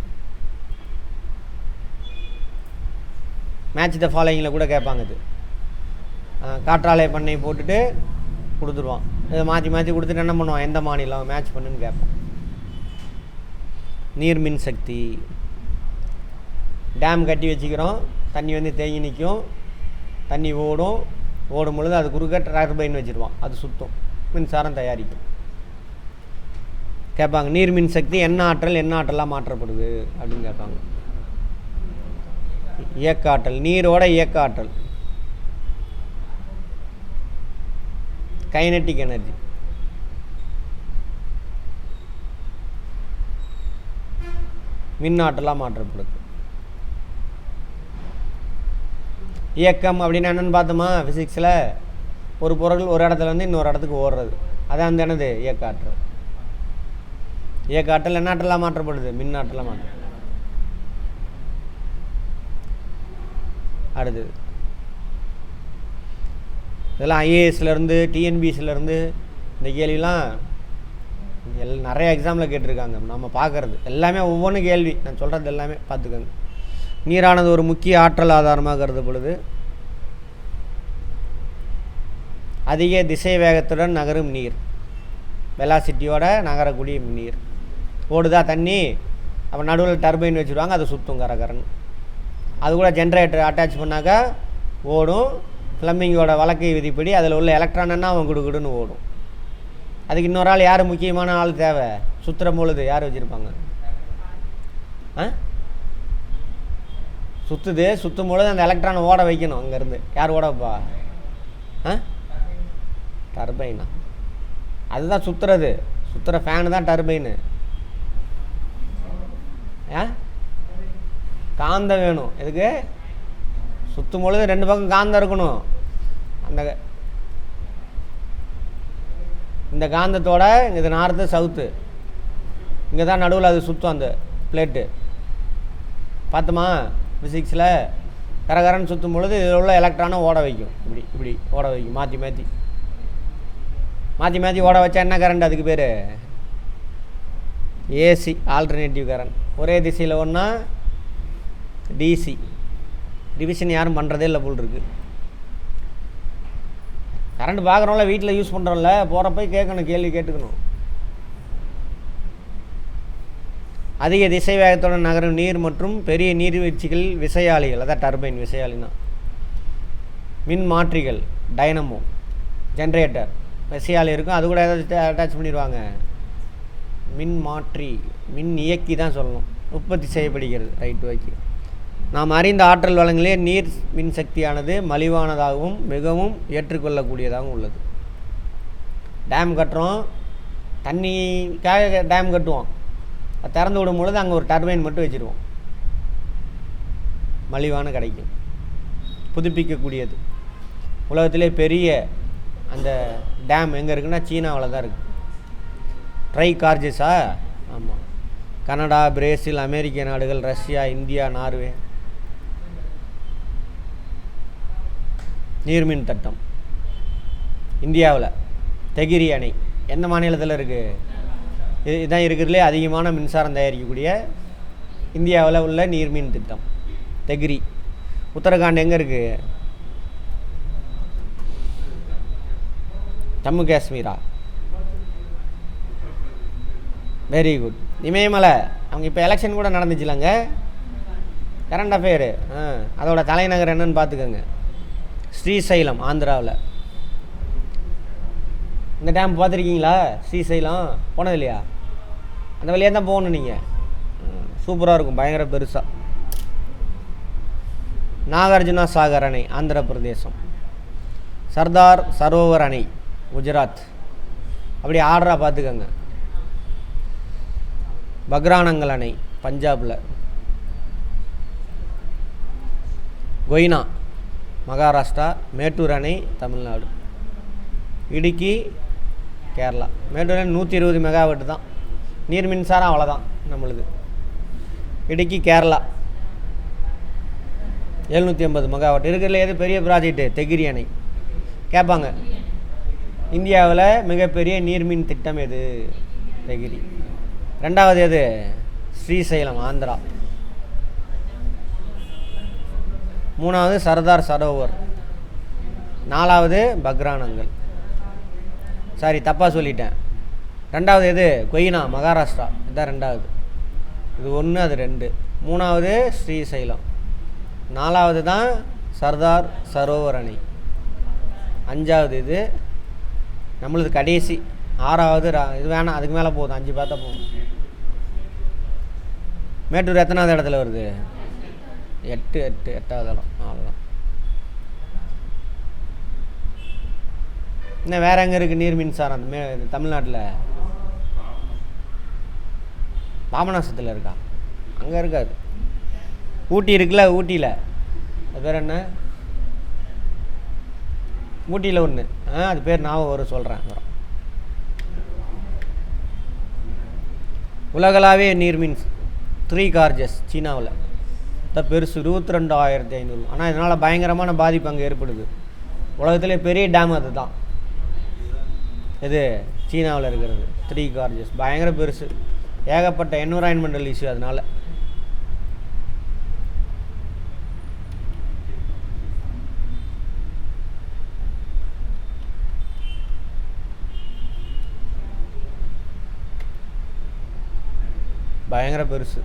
மேட்ச் த ஃபாலோயிங்கில் கூட கேட்பாங்க. இது காற்றாலை பண்ணை போட்டுட்டு கொடுத்துருவான். இதை மாற்றி மாற்றி கொடுத்துட்டு என்ன பண்ணுவான், எந்த மாநிலம் மேட்ச் பண்ணுன்னு கேட்பான். நீர்மின் சக்தி. டேம் கட்டி வச்சுக்கிறோம், தண்ணி வந்து தேங்கி நிற்கும், தண்ணி ஓடும் பொழுது அது குறுக்க டர்பைன் வச்சுருவான், அது சுத்தம், மின்சாரம் தயாரிக்கும். கேட்பாங்க நீர்மின் சக்தி என்ன ஆற்றலாக மாற்றப்படுது அப்படின்னு கேட்பாங்க. இயக்க ஆற்றல், நீரோட இயக்க ஆற்றல், கைனெட்டிக் எனர்ஜி. மின் ஆற்றலாக மாற்றப்படுது. இயக்கம் அப்படின்னா என்னென்னு பார்த்தோமா ஃபிசிக்ஸில், ஒரு பொருள் ஒரு இடத்துலேருந்து இன்னொரு இடத்துக்கு ஓடுறது, அதான் அந்த என்னது இயக்க ஆற்றல். இயக்க ஆற்றல் என்ன ஆற்றலாக மாற்றப்படுது, மின் ஆற்றலாக மாற்றம். அடுத்தது இதெல்லாம் ஐஏஎஸ்லேருந்து டிஎன்பிஎஸ்சிலேருந்து இந்த கேள்விலாம் நிறைய எக்ஸாமில் கேட்டிருக்காங்க. நம்ம பார்க்குறது எல்லாமே ஒவ்வொன்றும் கேள்வி, நான் சொல்கிறது எல்லாமே பார்த்துக்கோங்க. நீரானது ஒரு முக்கிய ஆற்றல் ஆதாரமாக கருதப்படுது. அதிக திசை வேகத்துடன் நகரும் நீர், வெலாசிட்டியோட நகரக்கூடிய நீர். ஓடுதா தண்ணி, அப்போ நடுவில் டர்பைன் வச்சுருவாங்க, அது சுற்றும் கரகரன்னு. அது கூட ஜென்ரேட்டர் அட்டாச் பண்ணாக்கா ஓடும். ஃப்ளமிங்கோட வழக்கை விதிப்படி அதில் உள்ள எலக்ட்ரான்னா அவன் குடுகுடுன்னு ஓடும். அதுக்கு இன்னொரு ஆள் யார் முக்கியமான ஆள் தேவை, சுற்றுற பொழுது யார் வச்சுருப்பாங்க? சுற்றும் பொழுது அந்த எலக்ட்ரானை ஓட வைக்கணும். அங்கேருந்து யார் ஓட வைப்பா? டர்பைனா. அதுதான் சுற்றுற ஃபேனு தான் டர்பைனு. காந்தம் வேணும். எதுக்கு? சுற்றும் பொழுது 2 பக்கம் காந்தம் இருக்கணும். இந்த காந்தத்தோட இது நார்த்து சவுத்து, இங்கே தான் நடுவில் அது சுற்றும் அந்த பிளேட்டு. பார்த்தோமா ஃபிசிக்ஸில்? கரகரன்னு சுற்றும் பொழுது இதில் உள்ள எலக்ட்ரானை ஓட வைக்கும். இப்படி ஓட வைக்கும், மாற்றி மாற்றி ஓட வச்சா என்ன கரண்ட்? அதுக்கு பேர் ஏசி, ஆல்டர்னேட்டிவ் கரண்ட். ஒரே திசையில் ஒன்றா டிசி. டிவிஷன் யாரும் பண்ணுறதே இல்லை போல் இருக்குது. கரண்ட் பார்க்குறோம்ல, வீட்டில் யூஸ் பண்ணுறோம்ல, போகிறப்ப கேட்கணும், கேள்வி கேட்டுக்கணும். அதிக திசை வேகத்துடன் நகரும் நீர் மற்றும் பெரிய நீர்வீழ்ச்சிகள் விசையாழிகள், அதான் டர்பைன் விசையாழினா. மின் மாற்றிகள், டைனமோ, ஜென்ரேட்டர், விசையாழி இருக்கும், அது கூட ஏதாவது அட்டாச் பண்ணிடுவாங்க. மின் மாற்றி, மின் இயக்கி தான் சொல்லணும், உற்பத்தி செய்யப்படுகிறது. Right, okay. நாம் அறிந்த ஆற்றல் வளங்களே நீர் மின்சக்தியானது மலிவானதாகவும் மிகவும் ஏற்றுக்கொள்ளக்கூடியதாகவும் உள்ளது. டேம் கட்டுறோம், தண்ணிக்காக டேம் கட்டுவோம், அது திறந்து விடும் பொழுது அங்கே ஒரு டர்பைன் மட்டும் வச்சுருவோம், மலிவான கிடைக்கும், புதுப்பிக்கக்கூடியது. உலகத்திலே பெரிய அந்த டேம் எங்கே இருக்குன்னா சீனாவில் தான் இருக்குது. ட்ரை கார்ஜஸா? ஆமாம். கனடா, பிரேசில், அமெரிக்க நாடுகள், ரஷ்யா, இந்தியா, நார்வே. நீர்மின் திட்டம் இந்தியாவில் தெகிரி அணை எந்த மாநிலத்தில் இருக்குது? இதுதான் இருக்கிறதுலே அதிகமான மின்சாரம் தயாரிக்கக்கூடிய இந்தியாவில் உள்ள நீர்மின் திட்டம் தெகிரி. உத்தரகாண்ட் எங்கே இருக்குது? ஜம்மு காஷ்மீரா? Very good. இமயமலை. அவங்க இப்போ எலெக்ஷன் கூட நடந்துச்சுலங்க, கரண்ட் அஃபேரு. அதோட தலைநகர் என்னன்னு பார்த்துக்கோங்க. ஸ்ரீசைலம், ஆந்திராவில். இந்த டேம் பார்த்துருக்கீங்களா? ஸ்ரீசைலம் போனது இல்லையா? அந்த வழியாக தான் போகணும் நீங்கள். சூப்பராக இருக்கும், பயங்கர பெருசாக. நாகார்ஜுனா சாகர் அணை ஆந்திர பிரதேசம். சர்தார் சரோவர் அணை குஜராத். அப்படி ஆர்டராக பார்த்துக்கோங்க. பக்ரானங்கல் அணை பஞ்சாபில். கொய்னா மகாராஷ்டிரா. மேட்டூர் அணை தமிழ்நாடு. இடுக்கி கேரளா. மேட்டூர் அணை 120 மெகாவாட் தான் நீர் மின்சாரம், அவ்வளோதான் நம்மளுக்கு. இடுக்கி கேரளா 750 மெகாவாட். இருக்கிறதுல எது பெரிய ப்ராஜெக்டு? தெகிரி அணை கேட்பாங்க. இந்தியாவில் மிகப்பெரிய நீர்மின் திட்டம் எது? தெகிரி. ரெண்டாவது எது? ஸ்ரீசைலம் ஆந்திரா. மூணாவது சர்தார் சரோவர். நாலாவது பக்ரானங்கல். சாரி, தப்பாக சொல்லிட்டேன். ரெண்டாவது எது? கொய்னா மகாராஷ்டிரா. இதுதான் ரெண்டாவது. இது 1, அது 2. மூணாவது ஸ்ரீசைலம். நாலாவது தான் சர்தார் சரோவர் அணை. அஞ்சாவது இது நம்மளது கடைசி. ஆறாவது இது வேணாம், அதுக்கு மேலே போதும். 5 பார்த்தா போதும். மேட்டூர் எத்தனாவது இடத்துல வருது? 8வது இடம். அவ்வளோதான். இன்னும் வேறு எங்கே இருக்குது நீர் மின்சாரம் தமிழ்நாட்டில்? பாபநாசத்தில் இருக்கா? அங்கே இருக்காது. ஊட்டி இருக்குல்ல, ஊட்டியில் அது பேர் என்ன? ஊட்டியில் ஒன்று. அது பேர் நான் ஒரு சொல்கிறேன் அப்புறம். உலகளாவே நீர்மின் 3 கார்ஜஸ் சீனாவில் தான் பெருசு. 22,500. ஆனால் இதனால் பயங்கரமான பாதிப்பு அங்கே ஏற்படுது. உலகத்திலே பெரிய டேம் அது தான். இது சீனாவில் இருக்கிறது 3 கார்ஜஸ். பயங்கர பெருசு. ஏகப்பட்ட என்விரான்மெண்டல் இஷ்யூ அதனால். பயங்கர பெருசு.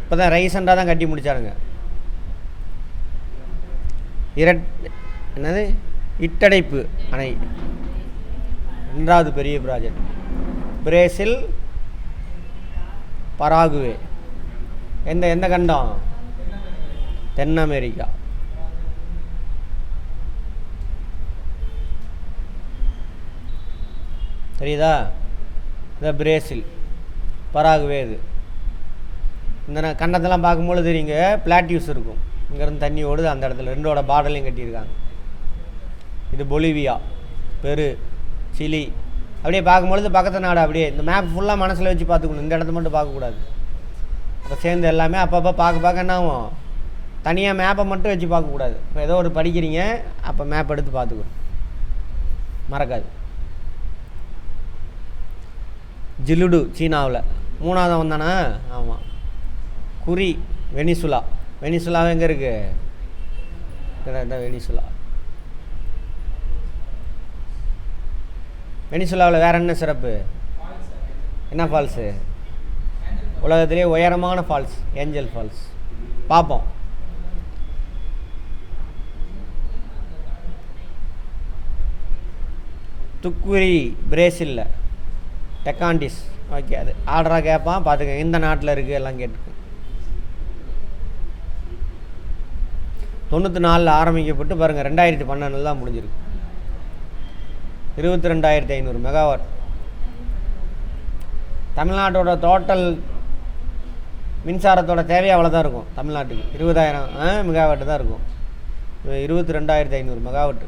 இப்போ தான் ரைசண்டாக தான் கட்டி முடித்தாருங்க. என்னது இட்டடைப்பு அணை 2வது பெரிய ப்ராஜெக்ட். Brazil Paraguay. எந்த கண்டம்? தென் அமெரிக்கா. தெரியுதா? இந்த பிரேசில் பராகுவே. இது இந்த கண்டத்தெல்லாம் பார்க்கும்போது தெரியுங்க, பிளாட்யூஸ் இருக்கும். இங்கேருந்து தண்ணி ஓடுது அந்த இடத்துல. 2ஓட பார்டர்லையும் கட்டியிருக்காங்க. இது பொலிவியா, பெரு, சிலி. அப்படியே பார்க்கும்பொழுது பக்கத்து நாடு. அப்படியே இந்த மேப் ஃபுல்லாக மனசில் வச்சு பார்த்துக்கணும். இந்த இடத்த மட்டும் பார்க்கக்கூடாது. அப்போ சேர்ந்து எல்லாமே அப்பப்போ பார்க்க என்ன ஆகும்? தனியாக மேப்பை மட்டும் வச்சு பார்க்கக்கூடாது. இப்போ ஏதோ ஒரு படிக்கிறீங்க, அப்போ மேப் எடுத்து பார்த்துக்கணும், மறக்காது. ஜிலுடு சீனாவில் 3வது வந்தானே? ஆமாம். குறி வெனிசுலா. வெனிசுலாவை எங்கே இருக்குது? வெனிசுலா. வெனிசுலாவில் வேறு என்ன சிறப்பு? என்ன ஃபால்ஸு? உலகத்திலே உயரமான ஃபால்ஸ் ஏஞ்சல் ஃபால்ஸ். பார்ப்போம். துக்குரி பிரேசிலில். டெக்காண்டிஸ். ஓகே, அது ஆர்டராக கேட்பான், பார்த்துக்க. எந்த நாட்டில் இருக்குது எல்லாம் கேட்டுக்கு. 94 ஆரம்பிக்கப்பட்டு பாருங்கள் 2012 தான் முடிஞ்சிருக்கு. 22,500 மெகாவாட். தமிழ்நாட்டோட டோட்டல் மின்சாரத்தோட தேவை அவ்வளோதான் இருக்கும் தமிழ்நாட்டுக்கு. 20,000 மெகாவாட்டு தான் இருக்கும். 22,500 மெகாவாட்டு.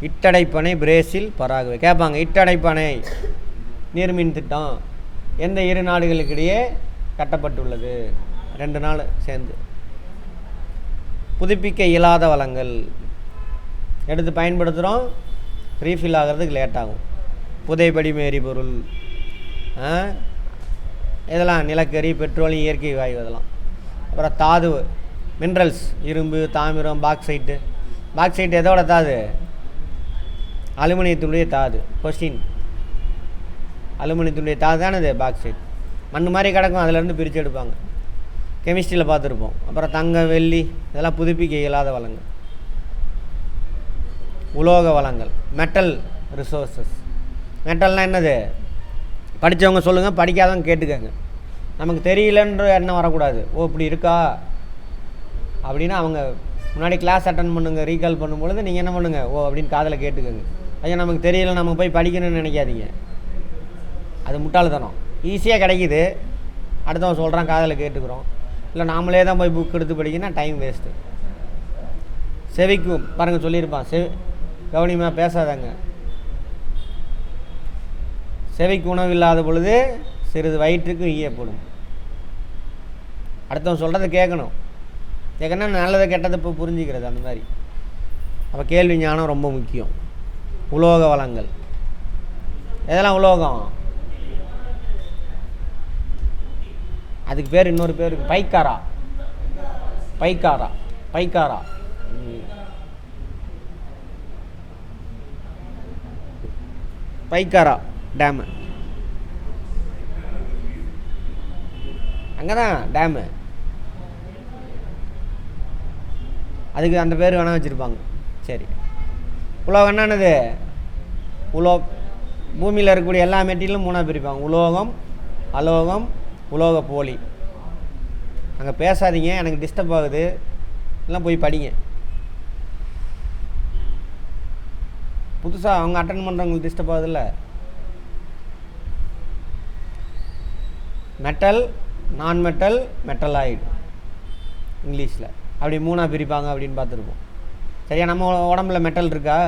இட்டடைப்பணை பிரேசில் பராகுவே கேட்பாங்க. இட்டடைப்பணை நீர்மின் திட்டம் எந்த 2 நாடுகளுக்கிடையே கட்டப்பட்டுள்ளது? 2 நாள் சேர்ந்து. புதுப்பிக்க இயலாத வளங்கள் எடுத்து பயன்படுத்துகிறோம், ரீஃபில் ஆகிறதுக்கு லேட் ஆகும். புதைப்படிம எரிபொருள், இதெல்லாம் நிலக்கரி, பெட்ரோலியம், இயற்கை வாயு இதெல்லாம். அப்புறம் தாது மினரல்ஸ், இரும்பு, தாமிரம், பாக்சைட்டு. பாக்சைட்டு எதோட தாது? அலுமினியத்துடைய தாது. கொஸ்டின், அலுமினியத்துடைய தாது தானே இது பாக்சைட். மண் மாதிரி கிடக்கும், அதிலேருந்து பிரித்து எடுப்பாங்க. கெமிஸ்ட்ரியில் பார்த்துருப்போம். அப்புறம் தங்கம், வெள்ளி இதெல்லாம் புதுப்பிக்க இயலாத வளங்கள். உலோக வளங்கள், மெட்டல் ரிசோர்ஸஸ். மெட்டல்னால் என்னது? படித்தவங்க சொல்லுங்கள், படிக்காதவங்க கேட்டுக்கங்க. நமக்கு தெரியலன்ற எண்ணம் வரக்கூடாது. ஓ இப்படி இருக்கா அப்படின்னா அவங்க முன்னாடி கிளாஸ் அட்டன் பண்ணுங்க, ரீகால் பண்ணும்பொழுது நீங்கள் என்ன பண்ணுங்கள், ஓ அப்படின்னு காதில் கேட்டுக்கோங்க. ஐயா நமக்கு தெரியல, நம்ம போய் படிக்கணும்னு நினைக்காதீங்க. அது முட்டாள்தனம். ஈஸியாக கிடைக்கிது, அடுத்தவன் சொல்கிறான் காதில் கேட்டுக்கிறோம். இல்லை நாமளே தான் போய் புக் எடுத்து படிக்கணும்னா டைம் வேஸ்ட்டு. செவிக்கும் பாருங்கள் சொல்லியிருப்பான், கவனியமாக பேசாதாங்க. செவிக்கு உணவு இல்லாத பொழுது சிறிது வயிற்றுக்கு ஈயப்படும். அடுத்தவன் சொல்கிறத கேட்கணும். கேட்கணும் நல்லதை கெட்டதை இப்போ புரிஞ்சுக்கிறது. அந்த மாதிரி அப்போ கேள்வி ஞானம் ரொம்ப முக்கியம். உலோக வளங்கள் எதெல்லாம் உலோகம்? அதுக்கு பேர் இன்னொரு பேர் பைக்காரா. பைக்காரா பைக்காரா பைக்காரா டேமு, அங்கே தான் டேமு. அதுக்கு அந்த பேர் வேணால் வச்சுருப்பாங்க. சரி, உலோகம் என்னது? பூமியில் இருக்கக்கூடிய எல்லா மெட்டீரியலும் மூணாக பிரிப்பாங்க. உலோகம், அலோகம், உலோக போலி. அங்கே பேசாதீங்க, எனக்கு டிஸ்டர்ப் ஆகுது, எல்லாம் போய் படிங்க. புதுசாக அவங்க அட்டன் பண்ணுறவங்களுக்கு டிஸ்டர்ப் ஆகுதுல்ல. மெட்டல், நான் மெட்டல், மெட்டலாய்டு இங்கிலீஷில் அப்படி மூணாக பிரிப்பாங்க அப்படின்னு பார்த்துருப்போம். சரியா? நம்ம உடம்புல மெட்டல் இருக்கா?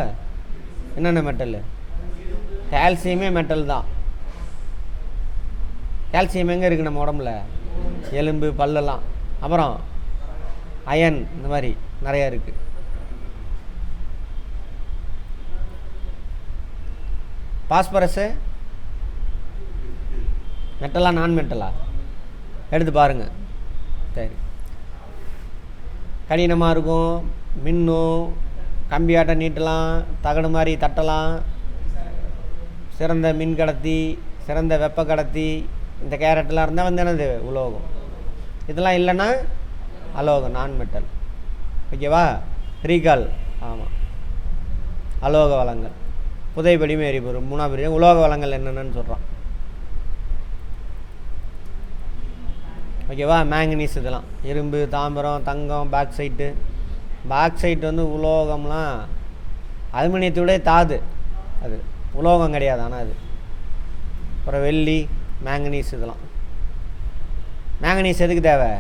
என்னென்ன மெட்டல்? கால்சியமே மெட்டல் தான். கால்சியம் எங்கே இருக்குது நம்ம உடம்புல? எலும்பு, பல்லெல்லாம். அப்புறம் அயன், இந்த மாதிரி நிறையா இருக்குது. பாஸ்பரஸு மெட்டலா நான் மெட்டலா? எடுத்து பாருங்கள். சரி, கடினமாக இருக்கும், மின்னும், கம்பியாட்டம் நீட்டலாம், தகடு மாதிரி தட்டலாம், சிறந்த மின் கடத்தி, சிறந்த வெப்ப கடத்தி. இந்த கேரட்லாம் இருந்தால் வந்து என்னது? உலோகம். இதெல்லாம் இல்லைன்னா அலோகம், நான் மெட்டல். ஓகேவா? ரீகால். ஆமாம், அலோக வளங்கள். புதைபடிமை எரிபொருள் மூணாவது பிரிவு. உலோக வளங்கள் என்னென்னு சொல்கிறான். ஓகேவா? மேங்கனீஸ், இதெல்லாம் இரும்பு, தாமிரம், தங்கம், பாக்சைட்டு. பாக்சைட் வந்து உலோகம்லாம் அலுமினியத்தோட தாது, அது உலோகம் கிடையாது. ஆனால் அது அப்புறம் வெள்ளி, மேங்கனீஸ், இதெல்லாம். மேங்கனீஸ் எதுக்கு தேவை?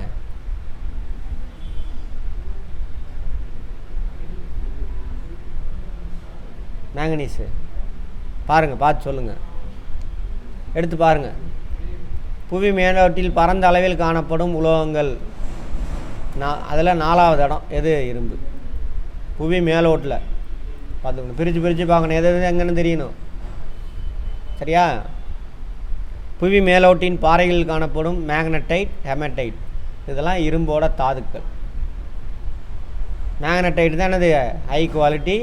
மேங்கனீஸு பாருங்கள், பார்த்து சொல்லுங்கள், எடுத்து பாருங்கள். புவி மேலோட்டில் பரந்த அளவில் காணப்படும் உலோகங்கள். அதில் 4வது இடம் எது? இரும்பு. புவி மேலோட்டில் பார்த்துக்கணும், பிரித்து பார்க்கணும், எது எங்கன்னு தெரியணும். சரியா? புவி மேலோட்டின் பாறைகளில் காணப்படும் மேக்னடைட், ஹெமடைட், இதெல்லாம் இரும்போட தாதுக்கள். மேக்னடைட் தான் என்னது? High quality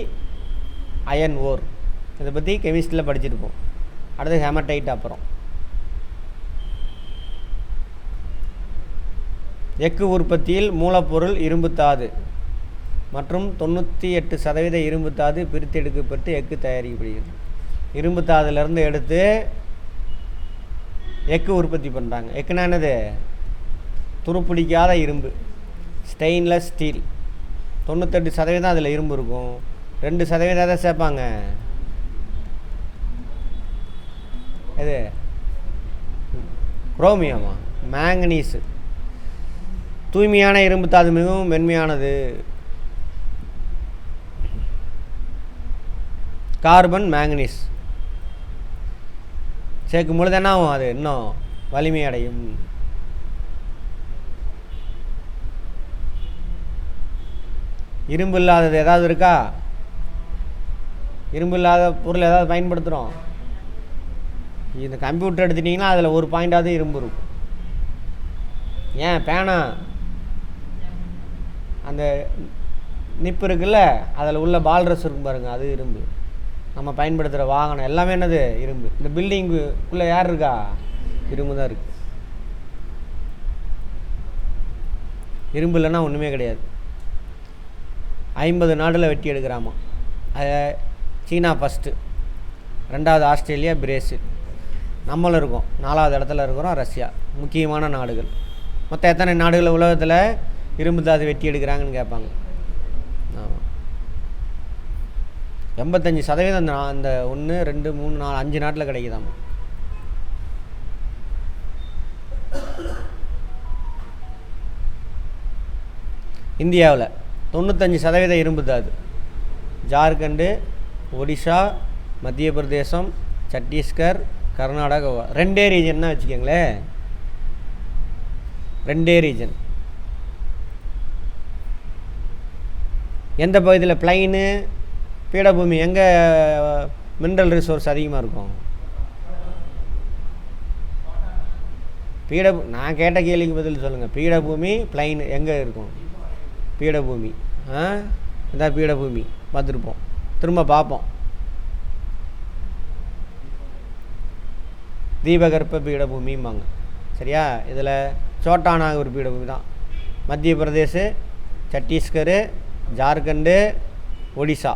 iron ore. இதை பற்றி கெமிஸ்ட்ரியில் படிச்சிருப்போம். அடுத்து ஹெமடைட். அப்புறம் எஃகு உற்பத்தியில் மூலப்பொருள் இரும்புத்தாது மற்றும் 98% இரும்புத்தாது பிரித்து எடுக்கப்பட்டு எஃகு தயாரிக்கப்படுகிறது. இரும்புத்தாதுலேருந்து எடுத்து எஃகு உற்பத்தி பண்ணுறாங்க. எஃகுனா என்னது? துருப்பிடிக்காத இரும்பு, ஸ்டெயின்லெஸ் ஸ்டீல். 98% அதில் இரும்பு இருக்கும். 2% தான் சேர்ப்பாங்க. எது? குரோமியமா? மேங்கனீஸு. தூய்மையான இரும்புத்தாது மிகவும் மென்மையானது. கார்பன், மேங்கனீஸ் சேர்க்கும் பொழுது என்ன ஆகும்? அது இன்னும் வலிமை அடையும். இரும்பு இல்லாதது ஏதாவது இருக்கா? இரும்பு இல்லாத பொருள் ஏதாவது பயன்படுத்துகிறோம்? இந்த கம்ப்யூட்டர் எடுத்துட்டிங்கன்னா அதில் ஒரு பாயிண்டாவது இரும்பு இருக்கும். ஏன்? பேனா அந்த நிப்பு இருக்குல்ல, அதில் உள்ள பால்ரஸ் இருக்கும் பாருங்கள், அது இரும்பு. நம்ம பயன்படுத்துகிற வாகனம் எல்லாமே என்னது? இரும்பு. இந்த பில்டிங்குள்ளே யார் இருக்கா? இரும்பு தான் இருக்குது. இரும்பு இல்லைன்னா ஒன்றுமே கிடையாது. 50 நாடுல வெட்டி எடுக்கிறாமா. அது சீனா ஃபஸ்ட்டு, 2வது ஆஸ்திரேலியா, பிரேசில், நம்மளும் இருக்கோம் 4வது இடத்துல இருக்கிறோம் ரஷ்யா. முக்கியமான நாடுகள். மொத்தம் எத்தனை நாடுகள் உலகத்தில் இரும்பு தாது வெட்டி எடுக்கிறாங்கன்னு கேட்பாங்க. ஆமாம், 85% அந்த 1 2 3 4 5 நாட்டில் கிடைக்குதாமா. இந்தியாவில் 95% இரும்பு தாது. ஜார்க்கண்டு, ஒடிஷா, மத்திய பிரதேசம், சத்தீஸ்கர், கர்நாடகா, 2 ரீஜன் தான் வச்சுக்கோங்களேன். 2 ரீஜன். எந்த பகுதியில் பிளைனு பீடபூமி எங்கே மினரல் ரிசோர்ஸ் அதிகமாக இருக்கும்? நான் கேட்ட கேள்விக்கு பதில் சொல்லுங்கள். பீடபூமி பிளைன் எங்கே இருக்கும்? பீடபூமி. இதான் பீடபூமி பார்த்துருப்போம், திரும்ப பார்ப்போம். தீபகற்ப பீடபூமிம்பாங்க. சரியா? இதில் சோட்டாநாகூர் பீடபூமி தான். மத்திய பிரதேஷ், சத்தீஸ்கர், ஜார்க்கண்டு, ஒடிசா,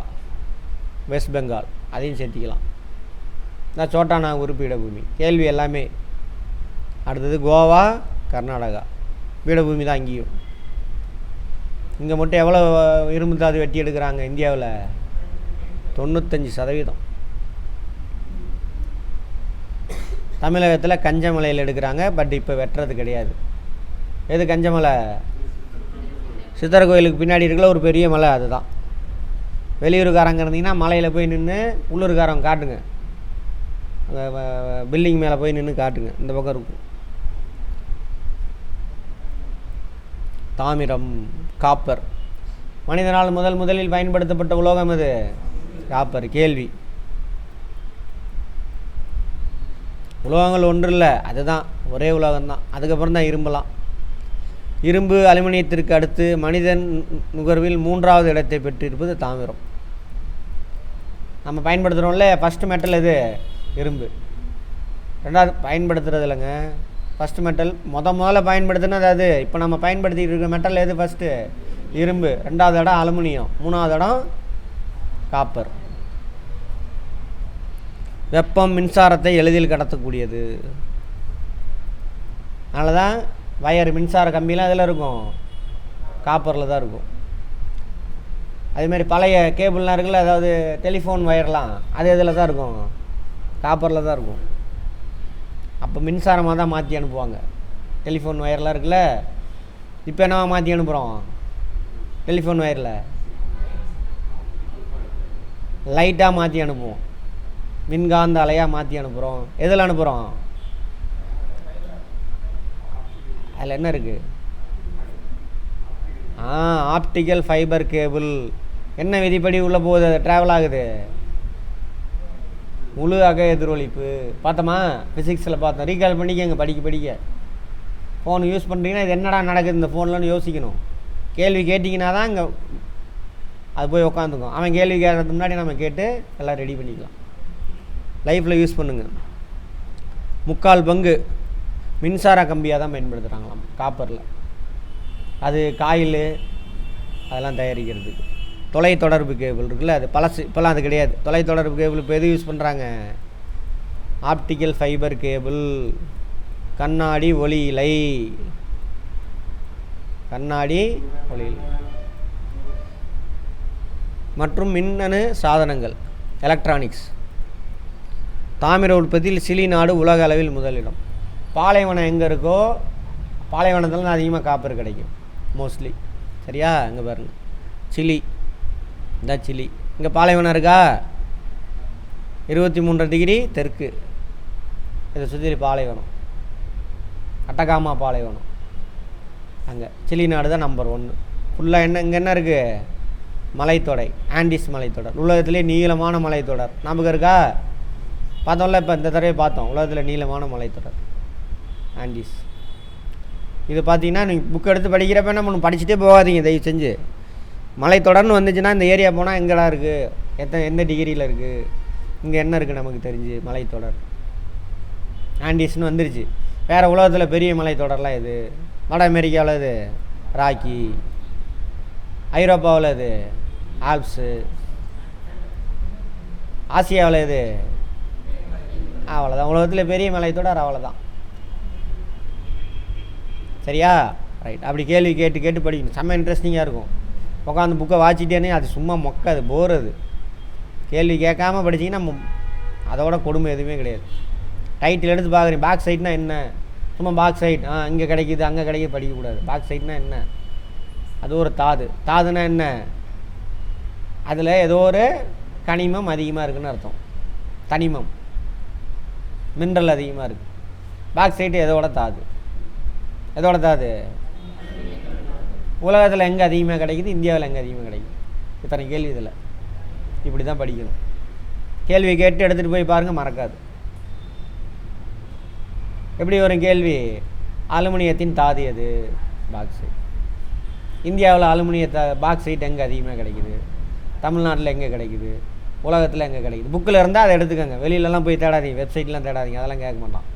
வெஸ்ட் பெங்கால் அதையும் சேர்த்திக்கலாம். இதான் சோட்டாநாகூர் பீடபூமி. கேள்வி எல்லாமே. அடுத்தது கோவா, கர்நாடகா பீடபூமி தான். இங்கேயும் இங்கே மட்டும் எவ்வளோ இரும்பு தாது வெட்டி எடுக்கிறாங்க இந்தியாவில்? 95%. தமிழகத்தில் கஞ்சமலையில் எடுக்கிறாங்க, பட் இப்போ வெட்டுறது கிடையாது. எது கஞ்சமலை? சித்தர் கோயிலுக்கு பின்னாடி இருக்கிற ஒரு பெரிய மலை, அதுதான். வெளியூருக்காரங்க இருந்தீங்கன்னா மலையில் போய் நின்று, உள்ளூர்காரங்க காட்டுங்க, பில்டிங் மேலே போய் நின்று காட்டுங்க, இந்த பக்கம் இருக்கும். தாமிரம், காப்பர். மனிதனால் முதலில் பயன்படுத்தப்பட்ட உலோகம் எது? காப்பர். கேள்வி. உலோகங்கள் ஒன்று இல்லை, அதுதான் ஒரே உலோகம்தான். அதுக்கப்புறம் தான் இரும்பலாம். இரும்பு, அலுமினியத்திற்கு அடுத்து மனிதன் நுகர்வில் 3வது இடத்தை பெற்றிருப்பது தாமிரம். நம்ம பயன்படுத்துகிறோம்ல, ஃபஸ்ட்டு மெட்டல் எது? இரும்பு. 2வது பயன்படுத்துறது இல்லைங்க, ஃபஸ்ட்டு மெட்டல் முதல்ல பயன்படுத்தினது அது. இப்போ நம்ம பயன்படுத்திகிட்டு இருக்கிற மெட்டல் எது? ஃபஸ்ட்டு இரும்பு. 2வது இடம் அலுமினியம். 3வது இடம் காப்பர். வெப்பம், மின்சாரத்தை எளிதில் கடத்தக்கூடியது. அதனால தான் வயர், மின்சார கம்பிலாம் இதில் இருக்கும், காப்பரில் தான் இருக்கும். அதேமாதிரி பழைய கேபிள்லாம் இருக்குல்ல, அதாவது டெலிஃபோன் வயர்லாம், அது இதில் தான் இருக்கும், காப்பரில் தான் இருக்கும். அப்போ மின்சாரமாக தான் மாற்றி அனுப்புவாங்க. டெலிஃபோன் வயர்லாம் இருக்குல்ல, இப்போ என்னவா மாற்றி அனுப்புகிறோம்? டெலிஃபோன் வயரில் லைட்டாக மாற்றி அனுப்புவோம், மின்காந்த அலையாக மாற்றி அனுப்புகிறோம். எதில் அனுப்புகிறோம்? அதில் என்ன இருக்குது? Optical fibre cable. என்ன விதிப்படி உள்ளே போகுது? அது ட்ராவல் ஆகுது. முழு அக எதிரொலிப்பு பார்த்தோமா? ஃபிசிக்ஸில் பார்த்தோம். ரீகால் பண்ணிக்கங்க, படிக்க. ஃபோன் யூஸ் பண்ணுறீங்கன்னா இது என்னடா நடக்குது இந்த ஃபோன்லன்னு யோசிக்கணும். கேள்வி கேட்டிங்கன்னா தான் இங்கே அது போய் உக்காந்துக்கும். அவன் கேள்வி கேட்கறதுக்கு முன்னாடி நம்ம கேட்டு எல்லாம் ரெடி பண்ணிக்கலாம். லைஃப்பில் யூஸ் பண்ணுங்கள். 3/4 பங்கு மின்சார கம்பியாக தான் பயன்படுத்துகிறாங்களாம் காப்பரில். அது காயில் அதெல்லாம் தயாரிக்கிறதுக்கு. தொலைத்தொடர்பு கேபிள் இருக்குல்ல, அது பழசு, இப்போல்லாம் அது கிடையாது. தொலைத்தொடர்பு கேபிள் இப்போ எது யூஸ் பண்ணுறாங்க? Optical fibre cable. கண்ணாடி ஒளி இலை. மற்றும் மின்னணு சாதனங்கள், எலக்ட்ரானிக்ஸ். தாமிர உற்பத்தியில் சிலி நாடு உலக அளவில் முதலிடம். பாலைவனம் எங்கே இருக்கோ பாலைவனத்தில் தான் அதிகமாக காப்பர் கிடைக்கும் மோஸ்ட்லி. சரியா? இங்கே பாருங்கள், சிலி. இதான் சிலி. இங்கே பாலைவனம் இருக்கா? 23 டிகிரி தெற்கு. இதை சுற்றி பாலைவனம், அட்டகாமா பாலைவனம். அங்கே சிலி நாடு தான் நம்பர் 1. ஃபுல்லாக இங்கே என்ன இருக்குது? மலைத்தொடை, ஆண்டிஸ் மலைத்தொடர். உலகத்திலே நீளமான மலைத்தொடர். நமக்கு இருக்கா? பார்த்தோம்ல, இப்போ இந்த தடவை பார்த்தோம். உலகத்தில் நீளமான மலைத்தொடர் ஆண்டிஸ். இது பார்த்தீங்கன்னா நீங்கள் புக் எடுத்து படிக்கிறப்ப என்ன பண்ணணும்? படிச்சுட்டே போகாதீங்க தயவு செஞ்சு. மலைத்தொடர்னு வந்துச்சுன்னா இந்த ஏரியா போனால் எங்கடா இருக்குது, எந்த டிகிரியில் இருக்குது, இங்கே என்ன இருக்குது நமக்கு தெரிஞ்சு. மலைத்தொடர் ஆண்டிஸ்னு வந்துருச்சு. வேறு உலகத்தில் பெரிய மலைத்தொடர்லாம் இது வட அமெரிக்காவில் இது ராக்கி. ஐரோப்பாவில் இது ஆல்ப்ஸு. ஆசியாவில் இது அவ்வளோதான். உலகத்தில் பெரிய மலைத்தொடர் அவ்வளோதான். சரியா? ரைட். அப்படி கேள்வி கேட்டு கேட்டு படிக்கணும். செம்ம இன்ட்ரெஸ்டிங்காக இருக்கும். உட்காந்து புக்கை வாச்சிட்டேனே அது சும்மா மொக்க, அது போர். அது கேள்வி கேட்காம படிச்சிங்கன்னா அதோட கொடுமை எதுவுமே கிடையாது. டைட்டில் எடுத்து பார்க்குறீங்க. பேக் சைட்னா என்ன? சும்மா பாக் சைட் இங்கே கிடைக்கிது அங்கே கிடைக்கிது படிக்கக்கூடாது. பேக் சைட்னா என்ன? அது ஒரு தாது. தாதுன்னா என்ன? அதில் ஏதோ ஒரு கனிமம் அதிகமாக இருக்குதுன்னு அர்த்தம். தனிமம், மினரல் அதிகமாக இருக்குது. பேக் சைட்டு எதோட தாது? எதோட தாது? உலகத்தில் எங்கே அதிகமாக கிடைக்குது, இந்தியாவில் எங்கே அதிகமாக கிடைக்குது? இத்தனை கேள்வி இதில். இப்படி தான் படிக்கணும். கேள்வி கேட்டு எடுத்துகிட்டு போய் பாருங்கள், மறக்காது. எப்படி வரும் கேள்வி? அலுமினியத்தின் தாது எது? பாக்சைட். இந்தியாவில் அலுமினிய பாக்சைட் எங்கே அதிகமாக கிடைக்குது? தமிழ்நாட்டில் எங்கே கிடைக்குது? உலகத்தில் எங்கே கிடைக்குது? புக்கில் இருந்தால் அதை எடுத்துக்கோங்க. வெளியிலலாம் போய் தேடாதீங்க, வெப்சைட்லாம் தேடாதீங்க, அதெல்லாம் கேட்க மாட்டான்.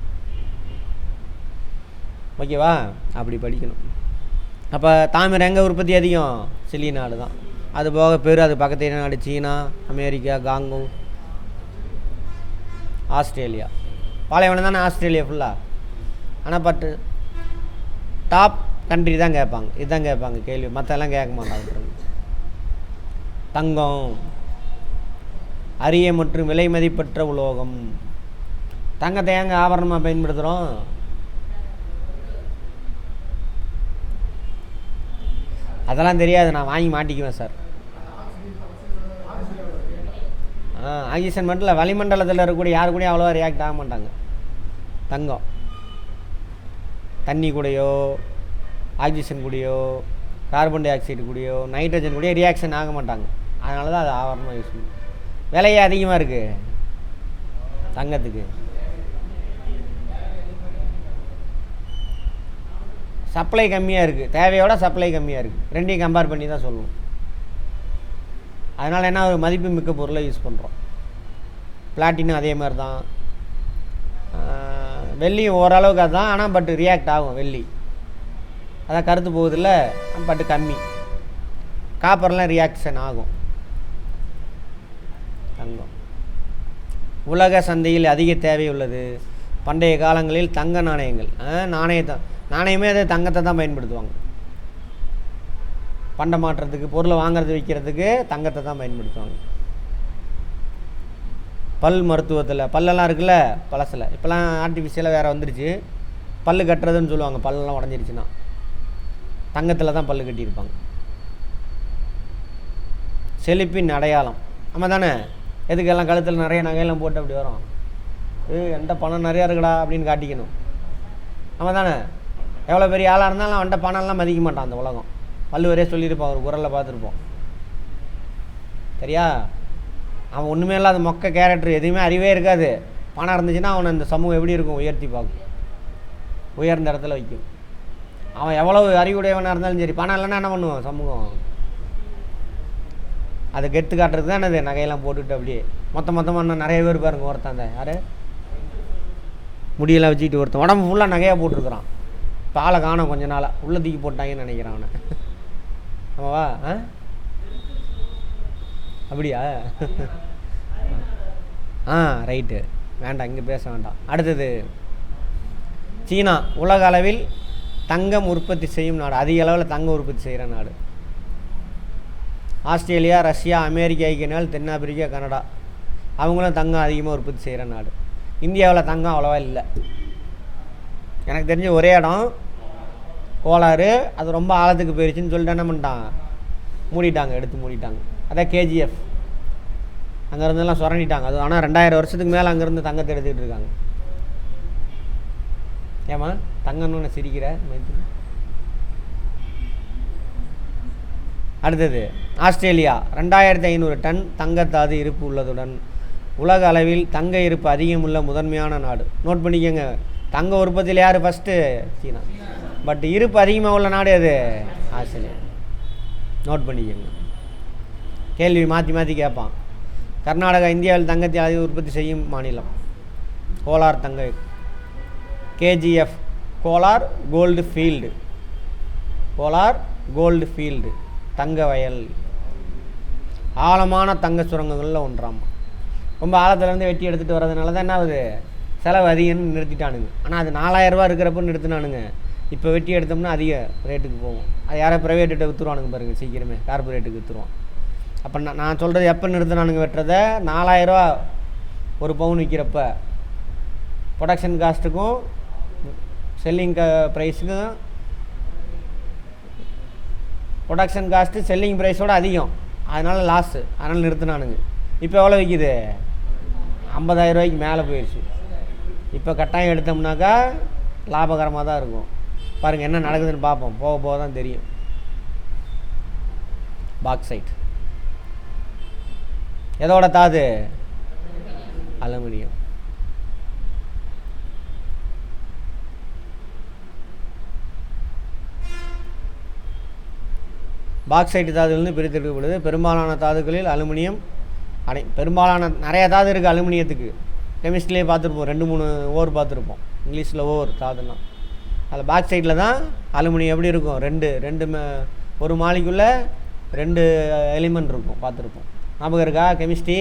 ஓகேவா? அப்படி படிக்கணும். அப்போ தாமிர எங்கே உற்பத்தி அதிகம்? சிலி நாடு தான். அது போக அது பக்கத்து நாடு சீனா, அமெரிக்கா, காங்கோ, ஆஸ்திரேலியா. பாலைவனம் தானே ஆஸ்திரேலியா ஃபுல்லாக. ஆனால் பட்டு டாப் கண்ட்ரி தான் கேட்பாங்க. இதுதான் கேட்பாங்க கேள்வி, மற்றெல்லாம் கேட்க மாட்டாங்க. தங்கம் அரிய மற்றும் விலை மதிப்பற்ற உலோகம். தங்கத்தை ஏங்க ஆபரணமாக பயன்படுத்துகிறோம்? அதெல்லாம் தெரியாது, நான் வாங்கி மாட்டிக்குவேன் சார். ஆக்சிஜன் மட்டும் இல்லை, வளிமண்டலத்தில் இருக்கக்கூடிய யாரு கூடயும் அவ்வளோவா ரியாக்ட் ஆக மாட்டாங்க. தங்கம் தண்ணி கூடயோ, ஆக்சிஜன் கூடயோ, கார்பன் டை ஆக்சைடு கூடயோ, நைட்ரஜன் கூடயோ ரியாக்ஷன் ஆக மாட்டாங்க. அதனால தான் அது ஆவரணமாக யூஸ் பண்ணும். விலையே அதிகமாக இருக்குது தங்கத்துக்கு. சப்ளை கம்மியாக இருக்குது, தேவையோட சப்ளை கம்மியாக இருக்குது. ரெண்டையும் கம்பேர் பண்ணி தான் சொல்லுவோம். அதனால் என்ன, ஒரு மதிப்பு மிக்க பொருளை யூஸ் பண்ணுறோம். பிளாட்டினும் அதே மாதிரி தான். வெள்ளியும் ஓரளவுக்கு அதுதான், ஆனால் பட் ரியாக்ட் ஆகும் வெள்ளி. அதான் கருத்து போகுதில்ல, பட்டு கம்மி. காப்பர்லாம் ரியாக்ஷன் ஆகும். தங்கம் உலக சந்தையில் அதிக தேவை உள்ளது. பண்டைய காலங்களில் தங்க நாணயங்கள், நாணயமே அது தங்கத்தை தான் பயன்படுத்துவாங்க. பண்டை மாற்றுறதுக்கு, பொருளை வாங்குறது விற்கிறதுக்கு தங்கத்தை தான் பயன்படுத்துவாங்க. பல் மருத்துவத்தில், பல்லெல்லாம் இருக்குல்ல பழசில், இப்போலாம் ஆர்டிஃபிஷியலாக வேறு வந்துருச்சு. பல் கட்டுறதுன்னு சொல்லுவாங்க. பல்லெல்லாம் உடஞ்சிருச்சுன்னா தங்கத்தில் தான் பல் கட்டியிருப்பாங்க. செழிப்பின் அடையாளம். ஆமாம் தானே? எதுக்கெல்லாம் கழுத்தில் நிறைய நகையெல்லாம் போட்டு அப்படி வரும்? என்கிட்ட பணம் நிறையா இருக்குடா அப்படின்னு காட்டிக்கணும். ஆமாம் தானே? எவ்வளோ பெரிய ஆளாக இருந்தாலும் அவன்கிட்ட பணம்லாம் மதிக்க மாட்டான் அந்த உலகம். வள்ளுவரே சொல்லியிருப்பான், ஒரு குரலில் பார்த்துருப்போம். சரியா? அவன் ஒன்றுமே இல்லாத மொக்க கேரக்டர், எதுவுமே அறிவே இருக்காது. பணம் இருந்துச்சுன்னா அவனை அந்த சமூகம் எப்படி இருக்கும்? உயர்த்தி பார்க்கும், உயர்ந்த இடத்துல வைக்கும். அவன் எவ்வளவு அறிவுடையவனாக இருந்தாலும் சரி, பணம் இல்லைன்னா என்ன பண்ணுவான் சமூகம்? அதை கெட்டு காட்டுறது தான் அது. நகையெல்லாம் போட்டுக்கிட்டு அப்படியே மொத்தமாக நிறைய பேர் பாருங்க. ஒருத்தன் அந்த யார் முடியெல்லாம் வச்சுக்கிட்டு ஒருத்தன் உடம்பு ஃபுல்லாக நகையாக போட்டிருக்கிறான். பாலை காணோம் கொஞ்ச நாளாக, உள்ள தூக்கி போட்டாங்கன்னு நினைக்கிறான் அவனை. ஆமாவா? அப்படியா? ரைட்டு, வேண்டாம், இங்கே பேச வேண்டாம். அடுத்தது, சீனா உலக அளவில் தங்கம் உற்பத்தி செய்யும் நாடு. அதிக அளவில் தங்கம் உற்பத்தி செய்கிற நாடு. ஆஸ்திரேலியா, ரஷ்யா, அமெரிக்கா ஐக்கிய நாடு, தென்னாப்பிரிக்கா, கனடா, அவங்களும் தங்கம் அதிகமாக உற்பத்தி செய்கிற நாடு. இந்தியாவில் தங்கம் அவ்வளோவா இல்லை. எனக்கு தெரிஞ்ச ஒரே இடம் கோளாறு, அது ரொம்ப ஆழத்துக்கு போயிடுச்சுன்னு சொல்லிட்டு என்ன பண்ணிட்டாங்க, மூடிட்டாங்க, எடுத்து மூடிட்டாங்க. அதான் கேஜிஎஃப், அங்கேருந்தெல்லாம் சுரண்டிட்டாங்க. அது ஆனால் 2000 வருஷத்துக்கு மேலே அங்கேருந்து தங்கத்தை எடுத்துக்கிட்டு இருக்காங்க. ஏமா தங்கன்னு சிரிக்கிற? அடுத்தது, ஆஸ்திரேலியா 2500 டன் தங்கத்தாது இருப்பு உள்ளதுடன் உலக அளவில் தங்க இருப்பு அதிகமுள்ள முதன்மையான நாடு. நோட் பண்ணிக்கோங்க, தங்க உற்பத்தியில் யார் ஃபஸ்ட்டு? சீனா. பட் இருப்பு அதிகமாக உள்ள நாடு அது ஆஸ்திரேலியா. நோட் பண்ணிக்கோங்க. கேள்வி மாற்றி மாற்றி கேட்பான். கர்நாடகா இந்தியாவில் தங்கத்தை அதிக உற்பத்தி செய்யும் மாநிலம். கோலார் தங்க, கேஜிஎஃப் கோலார் கோல்டு ஃபீல்டு. போலார் கோல்டு ஃபீல்டு, தங்க வயல், ஆழமான தங்க சுரங்கங்களில் ஒன்றாம். ரொம்ப ஆழத்துலேருந்து வெட்டி எடுத்துகிட்டு வர்றதுனால தான் என்ன ஆகுது, செலவு அதிகம்னு நிறுத்திட்டானுங்க. ஆனால் அது 4000 இருக்கிறப்ப நிறுத்தினானுங்க. இப்போ வெட்டி எடுத்தோம்னா அதிக ரேட்டுக்கு போகும். அது யாரை ப்ரைவேட்டுகிட்ட விற்றுருவானுங்க பாருங்கள், சீக்கிரமே கார்பரேட்டுக்கு விற்றுருவான். அப்போ நான் சொல்கிறது எப்போ நிறுத்தினானுங்க வெட்டுறதை, 4000 ஒரு பவுன் விற்கிறப்ப ப்ரொடக்ஷன் காஸ்ட்டுக்கும் செல்லிங் ப்ரைஸுக்கும், ப்ரொடக்ஷன் காஸ்ட்டு செல்லிங் ப்ரைஸோடு அதிகம், அதனால் லாஸு, அதனால் நிறுத்தினானுங்க. இப்போ எவ்வளோ விற்கிது, 50,000 ரூபாய்க்கு மேலே போயிடுச்சு. இப்போ கட்டாயம் எடுத்தோம்னாக்கா லாபகரமாக தான் இருக்கும். பாருங்கள் என்ன நடக்குதுன்னு பார்ப்போம், போக போக தான் தெரியும். பாக்சைட் எதோட தாது, அலுமினியம். பாக்சைட் தாதுகள்னு பிரித்தெடுக்கப்படுது. பெரும்பாலான தாதுக்களில் அலுமினியம் பெரும்பாலான நிறைய தாது இருக்குது அலுமினியத்துக்கு. கெமிஸ்ட்ரிலேயே பார்த்துருப்போம், 2-3 ஓர் பார்த்துருப்போம், இங்கிலீஷில் ஓர் தாதுன்னா. அதில் பாக்சைட்டில் தான் அலுமினியம் எப்படி இருக்கும், ரெண்டு ஒரு மாலிக்குள்ளே 2 எலிமெண்ட் இருக்கும், பார்த்துருப்போம். ஞாபகம் இருக்கா கெமிஸ்ட்ரி?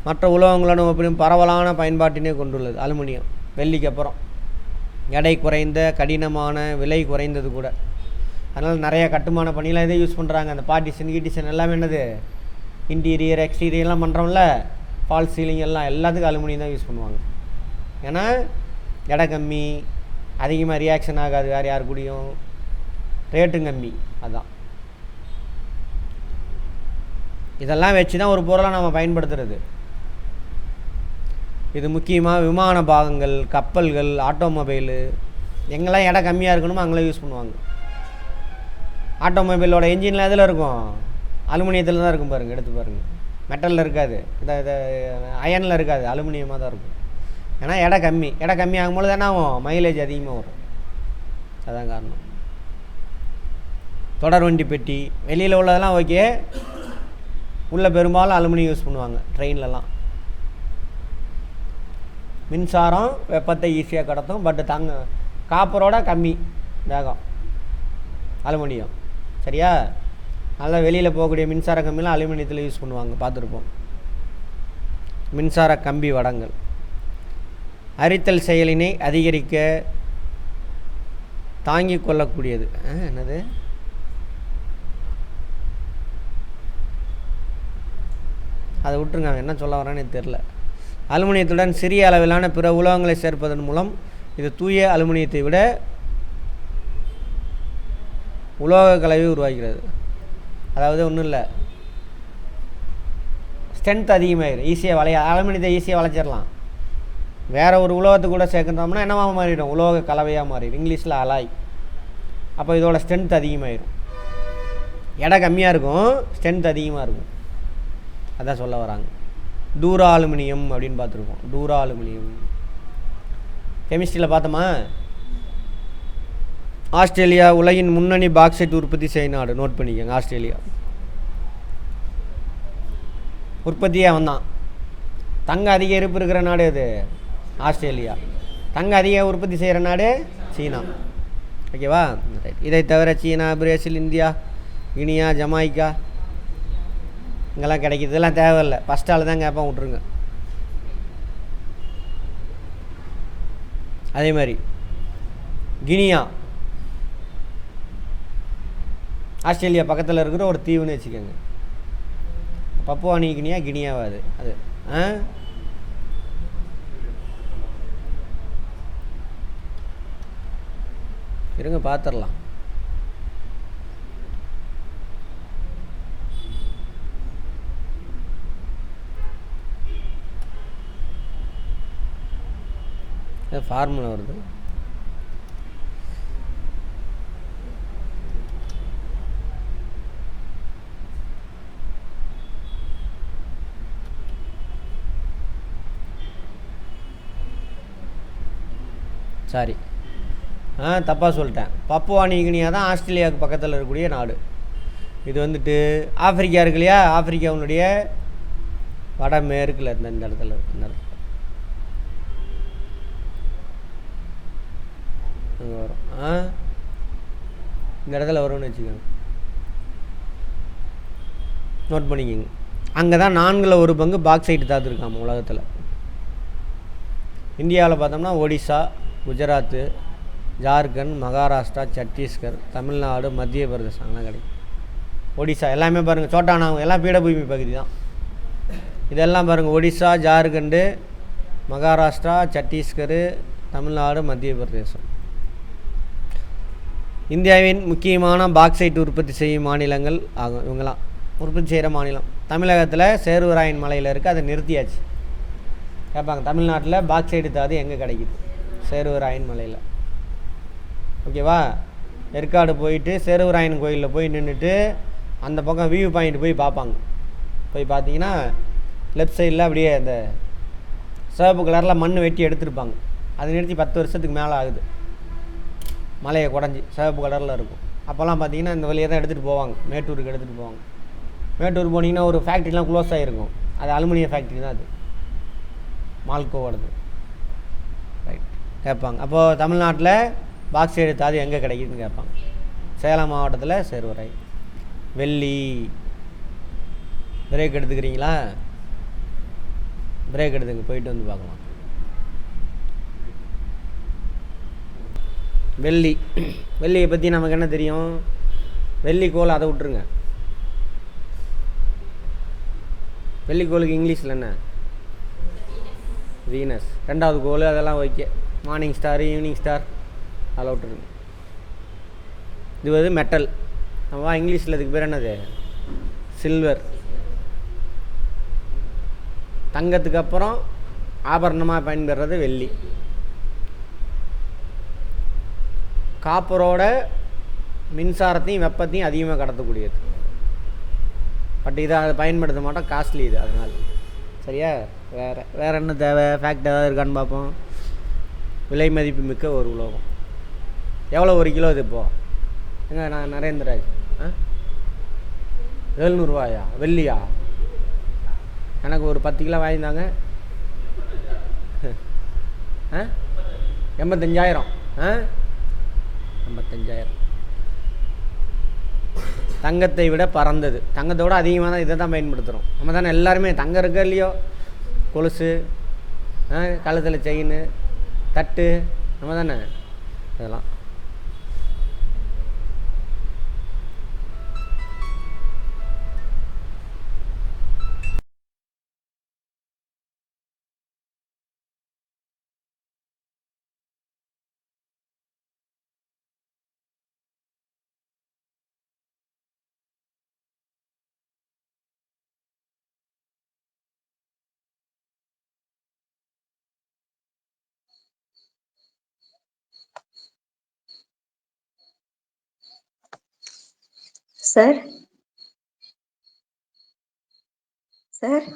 மற்ற உலோகங்களுடன் ஒப்பிடும் பரவலான பயன்பாட்டினை கொண்டுள்ளது அலுமினியம். வெள்ளிக்கு அப்புறம் எடை குறைந்த, கடினமான, விலை குறைந்தது கூட. அதனால் நிறைய கட்டுமான பணியெலாம் இதை யூஸ் பண்ணுறாங்க. அந்த பார்ட்டிஷன் கீட்டிஷன் எல்லாமே என்னது, இன்டீரியர் எக்ஸ்டீரியர்லாம் பண்ணுறோம்ல, ஃபால் சீலிங் எல்லாத்துக்கும் அலுமினியம் தான் யூஸ் பண்ணுவாங்க. ஏன்னா எடை கம்மி, அதிகமாக ரியாக்ஷன் ஆகாது வேறு யார் கூடயும், ரேட்டும் கம்மி. அதுதான் இதெல்லாம் வச்சு தான் ஒரு பொருளை நம்ம பயன்படுத்துகிறது. இது முக்கியமாக விமான பாகங்கள், கப்பல்கள், ஆட்டோமொபைலு, எங்கெல்லாம் எடை கம்மியாக இருக்கணுமோ அங்கெல்லாம் யூஸ் பண்ணுவாங்க. ஆட்டோமொபைலோட என்ஜின்லாம் எதில் இருக்கும், அலுமினியத்தில் தான் இருக்கும் பாருங்கள், எடுத்து பாருங்கள். மெட்டலில் இருக்காது, இந்த அயனில் இருக்காது, அலுமினியமாக தான் இருக்கும். ஏன்னா எடை கம்மி ஆகும்போது என்ன ஆகும், மைலேஜ் அதிகமாக வரும். அதான் காரணம். தொடர் வண்டி பெட்டி வெளியில் உள்ளதெல்லாம் ஓகே, உள்ளே பெரும்பாலும் அலுமினியம் யூஸ் பண்ணுவாங்க ட்ரெயின்லலாம். மின்சாரம் வெப்பத்தை ஈஸியாக கடத்தும், பட் காப்பரோட கம்மி வேகம் அலுமினியம். சரியா? நல்லா வெளியில் போகக்கூடிய மின்சார கம்பிலாம் அலுமினியத்தில் யூஸ் பண்ணுவாங்க, பார்த்துருப்போம். மின்சார கம்பி வடங்கள் அரித்தல் செயலினை அதிகரிக்க தாங்கிக் கொள்ளக்கூடியது. என்னது, அதை விட்டுருங்க, என்ன சொல்ல வரான்னு தெரில. அலுமினியத்துடன் சிறிய அளவிலான பிற உலோகங்களை சேர்ப்பதன் மூலம் இது தூய அலுமினியத்தை விட உலோக கலவை உருவாகிறது. அதாவது ஒன்றும் இல்லை, ஸ்ட்ரென்த் அதிகமாகிடும், ஈஸியாக அலுமினியத்தை ஈஸியாக வளைச்சிடலாம். வேறு ஒரு உலோகத்தை கூட சேர்க்கணும்னா என்னவாக மாறிடும், உலோக கலவையாக மாறிடும், இங்கிலீஷில் அலாய். அப்போ இதோட ஸ்ட்ரென்த் அதிகமாகிடும். எடை கம்மியாக இருக்கும், ஸ்ட்ரென்த் அதிகமாக இருக்கும். அதான் சொல்ல வராங்க. டூரா அலுமினியம் அப்படின்னு பார்த்துருக்கோம். டூரா அலுமினியம் கெமிஸ்ட்ரியில் பார்த்தோமா. ஆஸ்திரேலியா உலகின் முன்னணி பாக்சைட் உற்பத்தி செய்யும் நாடு, நோட் பண்ணிக்கோங்க. ஆஸ்திரேலியா உற்பத்தியே வந்தான். தங்க அதிக இருப்பு இருக்கிற நாடு அது ஆஸ்திரேலியா. தங்க அதிக உற்பத்தி செய்கிற நாடு சீனா. ஓகேவா? இதை தவிர சீனா, பிரேசில், இந்தியா, கினியா, ஜமாய்க்கா இங்கெல்லாம் கிடைக்கிது. இதெல்லாம் தேவையில்லை, ஃபஸ்ட் ஆள் தான் கேட்பான், விட்ருங்க. அதே மாதிரி கினியா ஆஸ்திரேலியா பக்கத்தில் இருக்கிற ஒரு தீவுன்னு வச்சுக்கோங்க. பப்புவா நியூ கினியா, கினியாவா அது இருங்க பார்த்துடலாம். ஃபார்முலா வருது. சாரி, தப்பாக சொல்லிட்டேன். பப்புவா நியூ கினியா தான் ஆஸ்திரேலியாவுக்கு பக்கத்தில் இருக்கக்கூடிய நாடு. இது வந்துட்டு ஆப்பிரிக்கா இருக்கு இல்லையா, ஆப்பிரிக்காவுடைய வடமேற்கில் இருந்த இந்த இடத்துல அங்கே வரும். இந்த இடத்துல வரும்னு வச்சுக்கோங்க, நோட் பண்ணிக்கோங்க. அங்கே தான் 1/4 பாக்சைட் தாது இருக்காம உலகத்தில். இந்தியாவில் பார்த்தோம்னா ஒடிசா, குஜராத்து, ஜார்க்கண்ட், மகாராஷ்டிரா, சத்தீஸ்கர், தமிழ்நாடு, மத்திய பிரதேசம் அங்கெல்லாம் கிடைக்கும். ஒடிசா எல்லாமே பாருங்கள், சோட்டானாவும் எல்லாம் பீடபூமி பகுதி தான். இதெல்லாம் பாருங்கள், ஒடிசா, ஜார்க்கண்டு, மகாராஷ்டிரா, சத்தீஸ்கர், தமிழ்நாடு, மத்திய பிரதேசம். இந்தியாவின் முக்கியமான பாக்சைட் உற்பத்தி செய்யும் மாநிலங்கள் ஆகும். இவங்கெல்லாம் உற்பத்தி செய்கிற மாநிலம். தமிழகத்தில் சேர்வராயன் மலையில் இருக்குது, அதை நிறுத்தியாச்சு. கேட்பாங்க, தமிழ்நாட்டில் பாக்சைடு தாது எங்கே கிடைக்குது? சேர்வராயன் மலையில். ஓகேவா? ஏற்காடு போயிட்டு சேர்வராயன் கோயிலில் போய் நின்றுட்டு அந்த பக்கம் வியூ பாயிண்ட் போய் பார்ப்பாங்க. போய் பார்த்தீங்கன்னா லெஃப்ட் சைடில் அப்படியே அந்த சிவப்பு கலரில் மண் வெட்டி எடுத்துருப்பாங்க. அதை நிறுத்தி 10 வருஷத்துக்கு மேலே ஆகுது. மலையை குடஞ்சி சிவப்பு கலரில் இருக்கும். அப்போல்லாம் பார்த்தீங்கன்னா இந்த வழியை தான் எடுத்துகிட்டு போவாங்க, மேட்டூருக்கு எடுத்துகிட்டு போவாங்க. மேட்டூர் போனீங்கன்னா ஒரு ஃபேக்ட்ரிலாம் க்ளோஸ் ஆகிருக்கும், அது அலுமினிய ஃபேக்ட்ரி தான், அது மால்கோவோடது. ரைட், கேட்பாங்க. அப்போது தமிழ்நாட்டில் பாக்சைடு தாது எங்கே கிடைக்குதுன்னு கேட்பாங்க. சேலம் மாவட்டத்தில் சேர்வராய். வெள்ளி. பிரேக் எடுத்துக்கிறீங்களா? பிரேக் எடுத்துங்க, போயிட்டு வந்து பார்க்கலாம். வெள்ளி. வெள்ளியை பற்றி நமக்கு என்ன தெரியும்? வெள்ளிக்கோள், அதை விட்டுருங்க. வெள்ளிக்கோளுக்கு இங்கிலீஷில் என்ன? வீனஸ். 2வது கோள் அதெல்லாம் okay. Morning star, evening star, அதெல்லாம் விட்டுருங்க. இது வந்து மெட்டல். நம்ம இங்கிலீஷில் இதுக்கு பேர் என்னது? சில்வர். தங்கத்துக்கு அப்புறம் ஆபரணமாக பயன்படுறது வெள்ளி. காப்பரோட மின்சாரத்தையும் வெப்பத்தையும் அதிகமாக கடத்தக்கூடியது. பட் இதை அதை பயன்படுத்த மாட்டோம், காஸ்ட்லி இது, அதனால். சரியா? வேறு என்ன தேவை? ஃபேக்ட் ஏதாவது இருக்கான்னு பார்ப்போம். விலை மதிப்பு மிக்க ஒரு உலோகம். எவ்வளோ 1 கிலோ இது இப்போது? எங்க நான் நரேந்திரராஜ் 700 ரூபாயா? வெள்ளியா? எனக்கு ஒரு 10 கிலோ வாங்கியிருந்தாங்க. 85,000. 85,000. தங்கத்தை விட பறந்தது. தங்கத்தை விட அதிகமாக தான் இதை தான் பயன்படுத்துகிறோம். நம்ம தானே எல்லாருமே. தங்கம் இருக்க இல்லையோ, கொலுசு, கழுத்தில் செயின், தட்டு, நம்ம தானே இதெல்லாம். Sir, sir